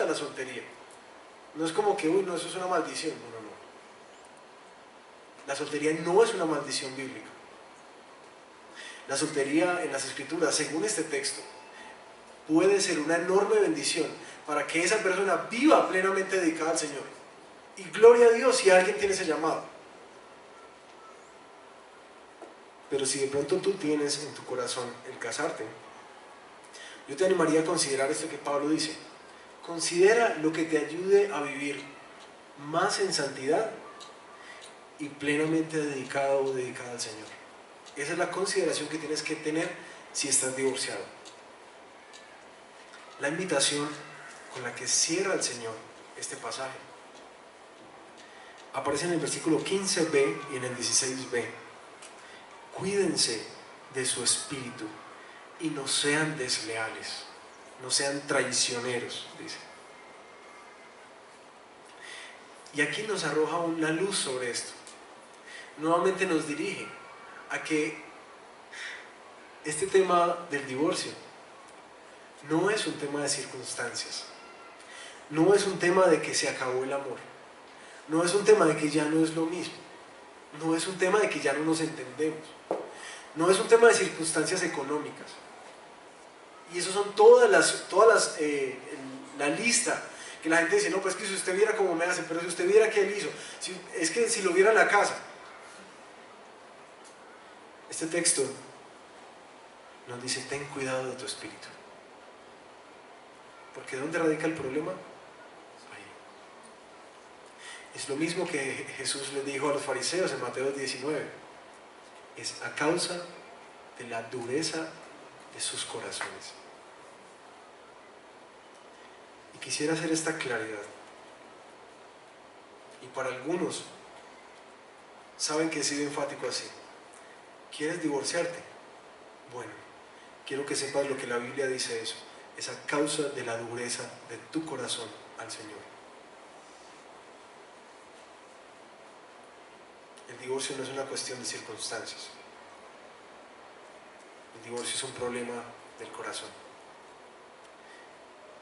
[SPEAKER 1] la soltería. No es como que, uy, no, eso es una maldición. No. La soltería no es una maldición bíblica. La soltería en las Escrituras, según este texto, puede ser una enorme bendición para que esa persona viva plenamente dedicada al Señor. Y gloria a Dios si alguien tiene ese llamado. Pero si de pronto tú tienes en tu corazón el casarte, yo te animaría a considerar esto que Pablo dice. Considera lo que te ayude a vivir más en santidad y plenamente dedicado o dedicada al Señor. Esa es la consideración que tienes que tener si estás divorciado. La invitación con la que cierra el Señor este pasaje aparece en el versículo 15b y en el 16b. Cuídense de su espíritu y no sean desleales, no sean traicioneros, dice. Y aquí nos arroja una luz sobre esto. Nuevamente nos dirige a que este tema del divorcio no es un tema de circunstancias, no es un tema de que se acabó el amor, no es un tema de que ya no es lo mismo, no es un tema de que ya no nos entendemos, no es un tema de circunstancias económicas. Y eso son la lista que la gente dice, no, pues que si usted viera cómo me hace, pero si usted viera qué él hizo, es que si lo viera en la casa. Este texto nos dice, ten cuidado de tu espíritu. Porque ¿dónde radica el problema? Ahí. Es lo mismo que Jesús les dijo a los fariseos en Mateo 19. Es a causa de la dureza de sus corazones. Y quisiera hacer esta claridad. Y para algunos, saben que he sido enfático así. ¿Quieres divorciarte? Bueno, quiero que sepas lo que la Biblia dice eso. Es a causa de la dureza de tu corazón al Señor. El divorcio no es una cuestión de circunstancias. El divorcio es un problema del corazón.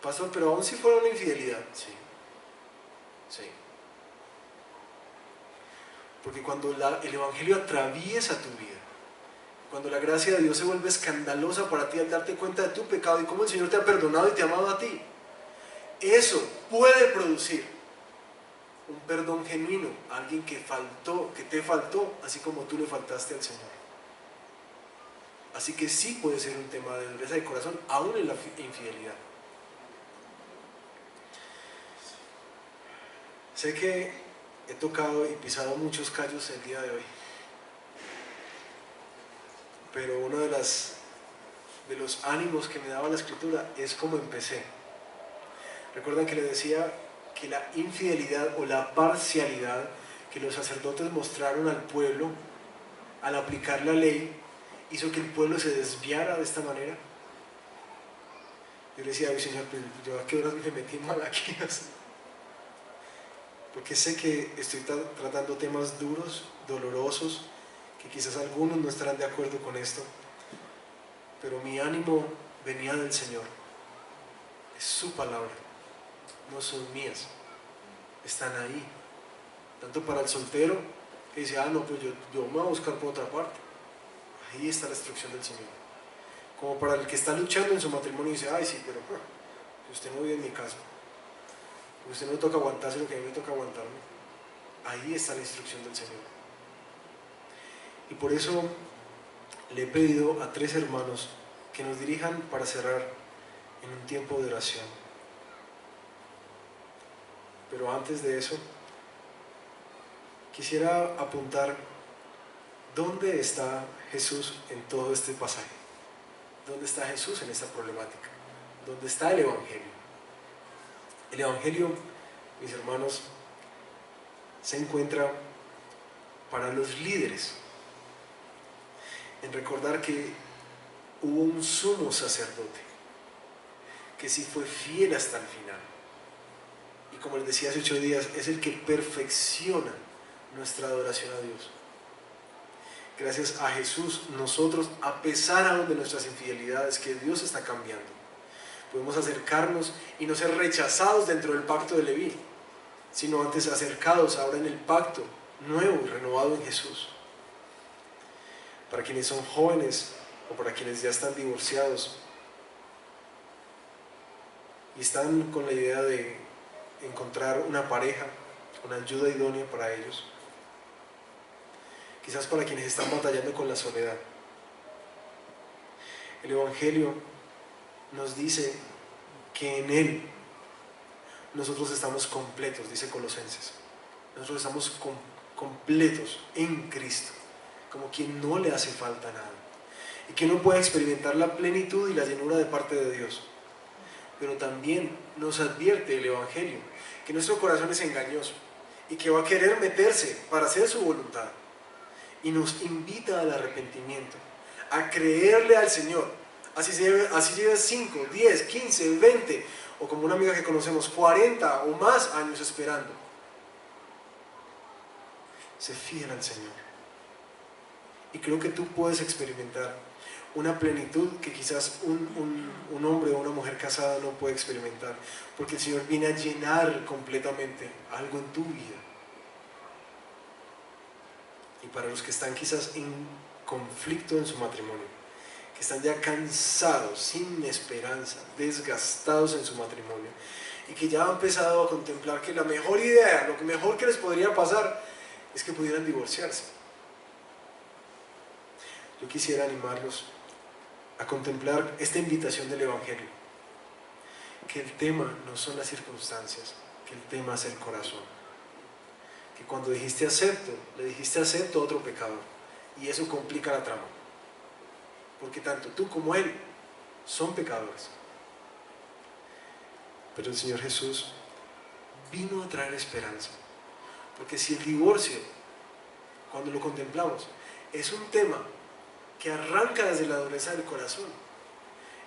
[SPEAKER 1] Pastor, pero aún si fuera una infidelidad, sí. Porque cuando el Evangelio atraviesa tu vida, cuando la gracia de Dios se vuelve escandalosa para ti al darte cuenta de tu pecado y cómo el Señor te ha perdonado y te ha amado a ti, eso puede producir un perdón genuino a alguien que te faltó, así como tú le faltaste al Señor. Así que sí puede ser un tema de dureza de corazón, aún en la infidelidad. Sé que he tocado y pisado muchos callos el día de hoy, pero uno de los ánimos que me daba la Escritura es como empecé. Recuerdan que le decía que la infidelidad o la parcialidad que los sacerdotes mostraron al pueblo al aplicar la ley hizo que el pueblo se desviara de esta manera. Yo le decía, Señor, pero yo a qué horas me metí mal aquí, porque sé que estoy tratando temas duros, dolorosos, que quizás algunos no estarán de acuerdo con esto, pero mi ánimo venía del Señor. Es su palabra, no son mías, están ahí. Tanto para el soltero que dice, no, pues yo me voy a buscar por otra parte, ahí está la instrucción del Señor. Como para el que está luchando en su matrimonio y dice, sí, pero usted no vive en mi casa, usted no le toca aguantarse lo que a mí me toca aguantarme. Ahí está la instrucción del Señor. Y por eso le he pedido a 3 hermanos que nos dirijan para cerrar en un tiempo de oración. Pero antes de eso, quisiera apuntar dónde está Jesús en todo este pasaje. ¿Dónde está Jesús en esta problemática? ¿Dónde está el Evangelio? El Evangelio, mis hermanos, se encuentra para los líderes, en recordar que hubo un sumo sacerdote que sí fue fiel hasta el final, y como les decía hace 8 días, es el que perfecciona nuestra adoración a Dios. Gracias a Jesús, nosotros, a pesar aún de nuestras infidelidades, que Dios está cambiando, podemos acercarnos y no ser rechazados dentro del pacto de Leví, sino antes acercados ahora en el pacto nuevo y renovado en Jesús. Para quienes son jóvenes o para quienes ya están divorciados y están con la idea de encontrar una pareja, una ayuda idónea para ellos, quizás para quienes están batallando con la soledad, el Evangelio nos dice que en Él nosotros estamos completos, dice Colosenses. Nosotros estamos completos en Cristo, como quien no le hace falta nada, y que uno puede experimentar la plenitud y la llenura de parte de Dios. Pero también nos advierte el Evangelio que nuestro corazón es engañoso y que va a querer meterse para hacer su voluntad, y nos invita al arrepentimiento, a creerle al Señor, así lleves 5, 10, 15, 20, o como una amiga que conocemos, 40 o más años esperando. Sé fiel al Señor, y creo que tú puedes experimentar una plenitud que quizás un hombre o una mujer casada no puede experimentar, porque el Señor viene a llenar completamente algo en tu vida. Y para los que están quizás en conflicto en su matrimonio, que están ya cansados, sin esperanza, desgastados en su matrimonio, y que ya han empezado a contemplar que la mejor idea, lo mejor que les podría pasar es que pudieran divorciarse. Yo quisiera animarlos a contemplar esta invitación del Evangelio, que el tema no son las circunstancias, que el tema es el corazón, que cuando dijiste acepto, le dijiste acepto a otro pecado, y eso complica la trama, porque tanto tú como él son pecadores. Pero el Señor Jesús vino a traer esperanza, porque si el divorcio, cuando lo contemplamos, es un tema que arranca desde la dureza del corazón,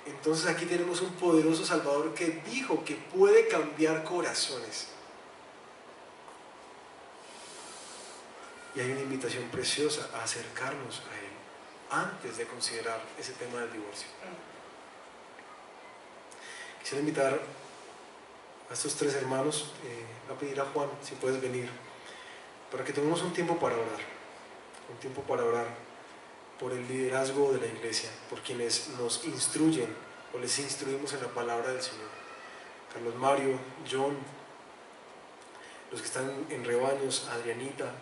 [SPEAKER 1] entonces aquí tenemos un poderoso Salvador que dijo que puede cambiar corazones. Y hay una invitación preciosa a acercarnos a Él antes de considerar ese tema del divorcio. Quisiera invitar a estos tres hermanos, a pedir a Juan si puedes venir, para que tomemos un tiempo para orar por el liderazgo de la iglesia, por quienes nos instruyen o les instruimos en la palabra del Señor. Carlos Mario, John, los que están en rebaños, Adrianita,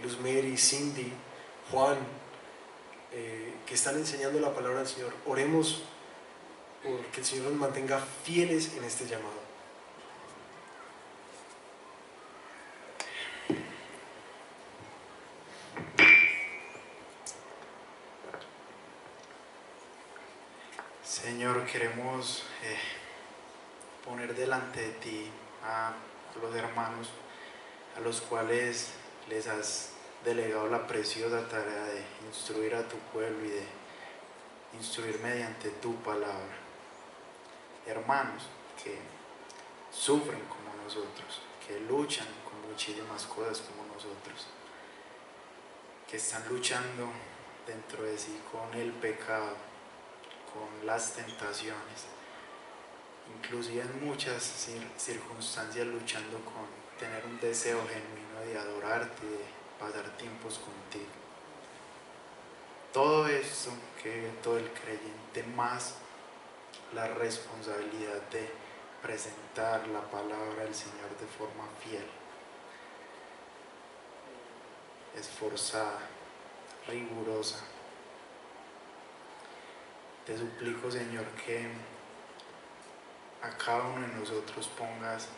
[SPEAKER 1] Luz Mary, Cindy, Juan, que están enseñando la palabra del Señor. Oremos porque el Señor nos mantenga fieles en este llamado.
[SPEAKER 2] Señor, queremos poner delante de ti a los hermanos a los cuales les has delegado la preciosa tarea de instruir a tu pueblo y de instruir mediante tu palabra. Hermanos que sufren como nosotros, que luchan con muchísimas cosas como nosotros, que están luchando dentro de sí con el pecado, con las tentaciones, inclusive en muchas circunstancias luchando con tener un deseo genuino de adorarte, de pasar tiempos contigo. Todo esto que vive todo el creyente, más la responsabilidad de presentar la palabra del Señor de forma fiel, esforzada, rigurosa. Te suplico, Señor, que a cada uno de nosotros pongas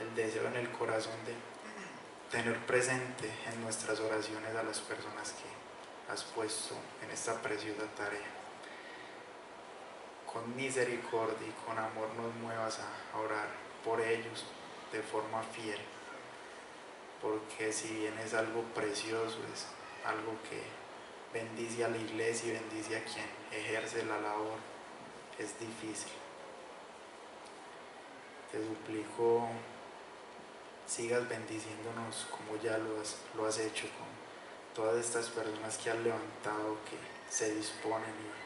[SPEAKER 2] el deseo en el corazón de tener presente en nuestras oraciones a las personas que has puesto en esta preciosa tarea. Con misericordia y con amor nos muevas a orar por ellos de forma fiel, porque si bien es algo precioso, es algo que bendice a la iglesia y bendice a quien ejerce la labor, es difícil. Te suplico sigas bendiciéndonos como ya lo has hecho con todas estas personas que has levantado, que se disponen y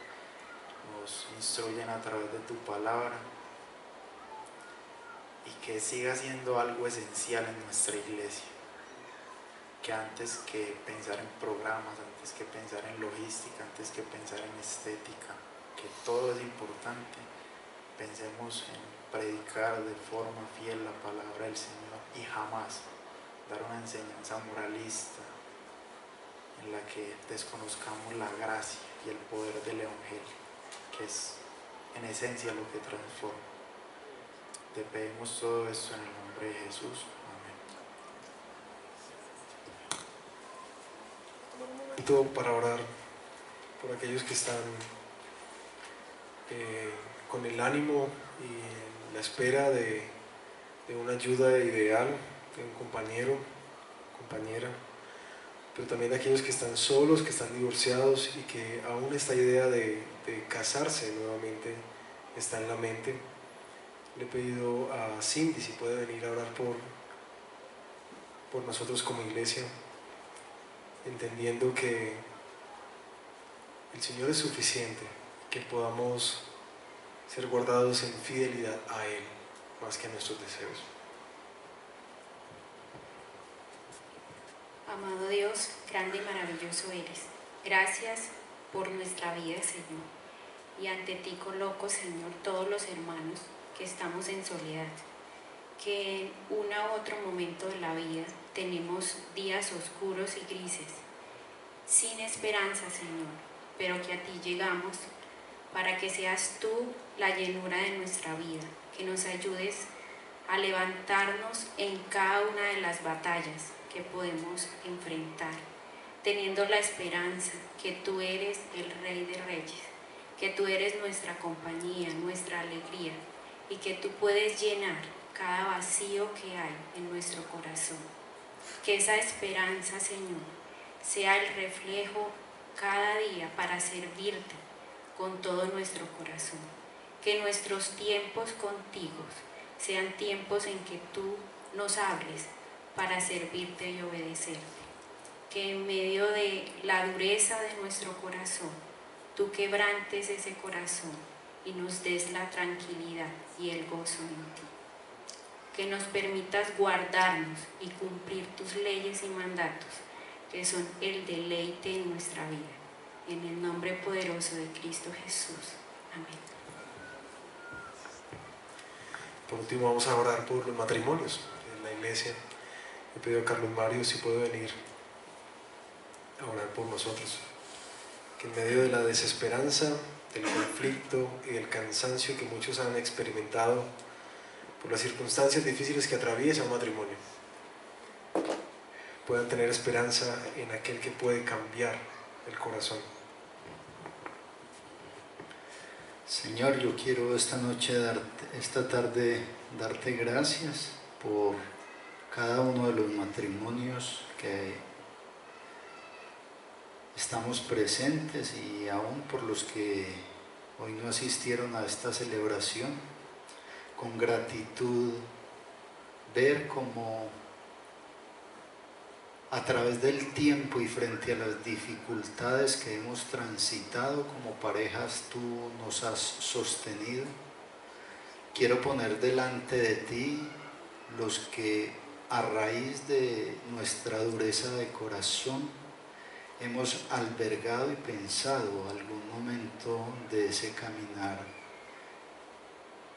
[SPEAKER 2] nos instruyen a través de tu palabra, y que siga siendo algo esencial en nuestra iglesia, que antes que pensar en programas, antes que pensar en logística, antes que pensar en estética, que todo es importante, pensemos en predicar de forma fiel la palabra del Señor y jamás dar una enseñanza moralista en la que desconozcamos la gracia y el poder del Evangelio, que es en esencia lo que transforma. Te pedimos todo esto en el nombre de Jesús.
[SPEAKER 1] Amén. Un momento para orar por aquellos que están con el ánimo y la espera de una ayuda ideal, de un compañero, compañera, pero también de aquellos que están solos, que están divorciados y que aún esta idea de casarse nuevamente está en la mente. Le he pedido a Cindy si puede venir a orar por nosotros como iglesia, entendiendo que El Señor es suficiente, que podamos ser guardados en fidelidad a Él, más que a nuestros deseos.
[SPEAKER 3] Amado Dios, grande y maravilloso eres. Gracias por nuestra vida, Señor. Y ante ti coloco, Señor, todos los hermanos que estamos en soledad, que en uno u otro momento de la vida tenemos días oscuros y grises, sin esperanza, Señor, pero que a ti llegamos para que seas tú la llenura de nuestra vida, que nos ayudes a levantarnos en cada una de las batallas que podemos enfrentar, teniendo la esperanza que tú eres el Rey de Reyes, que tú eres nuestra compañía, nuestra alegría, y que tú puedes llenar cada vacío que hay en nuestro corazón. Que esa esperanza, Señor, sea el reflejo cada día para servirte con todo nuestro corazón. Que nuestros tiempos contigo sean tiempos en que tú nos hables para servirte y obedecerte. Que en medio de la dureza de nuestro corazón, tú quebrantes ese corazón y nos des la tranquilidad y el gozo en ti. Que nos permitas guardarnos y cumplir tus leyes y mandatos, que son el deleite en nuestra vida. En el nombre poderoso de Cristo Jesús. Amén.
[SPEAKER 1] Por último, vamos a orar por los matrimonios en la iglesia. Le pido a Carlos Mario si puede venir a orar por nosotros. Que en medio de la desesperanza, del conflicto y del cansancio que muchos han experimentado por las circunstancias difíciles que atraviesa un matrimonio, puedan tener esperanza en aquel que puede cambiar el corazón.
[SPEAKER 4] Señor, yo quiero esta tarde darte gracias por cada uno de los matrimonios que estamos presentes y aún por los que hoy no asistieron a esta celebración. Con gratitud, ver cómo a través del tiempo y frente a las dificultades que hemos transitado como parejas, tú nos has sostenido. Quiero poner delante de ti los que a raíz de nuestra dureza de corazón hemos albergado y pensado algún momento de ese caminar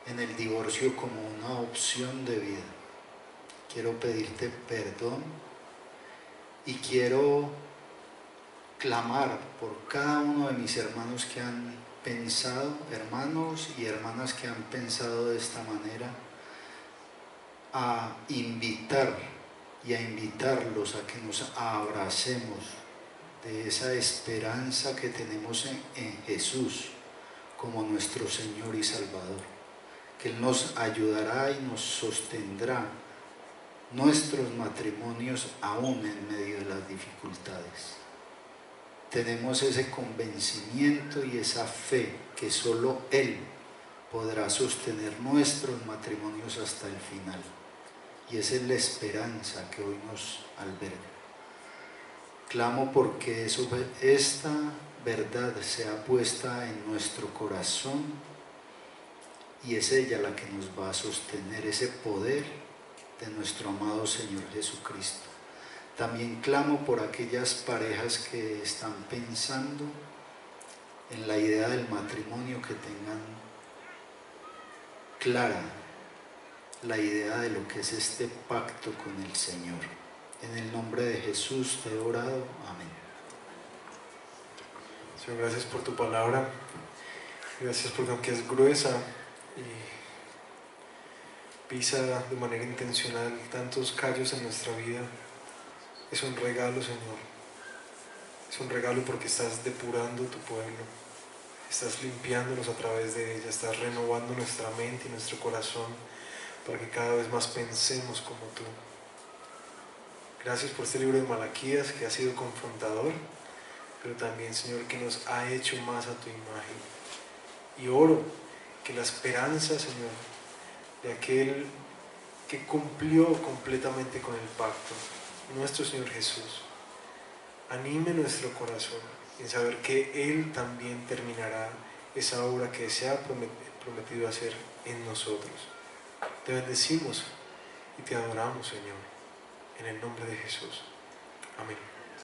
[SPEAKER 4] en el divorcio como una opción de vida. Quiero pedirte perdón y quiero clamar por cada uno de mis hermanos que han pensado, hermanos y hermanas que han pensado de esta manera, a invitar y a invitarlos a que nos abracemos de esa esperanza que tenemos en Jesús como nuestro Señor y Salvador, que Él nos ayudará y nos sostendrá nuestros matrimonios aún en medio de las dificultades. Tenemos ese convencimiento y esa fe que solo Él podrá sostener nuestros matrimonios hasta el final, y esa es la esperanza que hoy nos alberga. Clamo porque esta verdad sea puesta en nuestro corazón y es ella la que nos va a sostener, ese poder de nuestro amado Señor Jesucristo. También clamo por aquellas parejas que están pensando en la idea del matrimonio, que tengan clara la idea de lo que es este pacto con el Señor. En el nombre de Jesús te he orado. Amén.
[SPEAKER 1] Señor, gracias por tu palabra. Gracias porque aunque es gruesa y pisa de manera intencional tantos callos en nuestra vida, es un regalo, Señor. Es un regalo porque estás depurando tu pueblo, estás limpiándonos a través de ella, estás renovando nuestra mente y nuestro corazón para que cada vez más pensemos como tú. Gracias por este libro de Malaquías que ha sido confrontador, pero también, Señor, que nos ha hecho más a tu imagen. Y oro que la esperanza, Señor, de aquel que cumplió completamente con el pacto, nuestro Señor Jesús, anime nuestro corazón en saber que Él también terminará esa obra que se ha prometido hacer en nosotros. Te bendecimos y te adoramos, Señor, en el nombre de Jesús.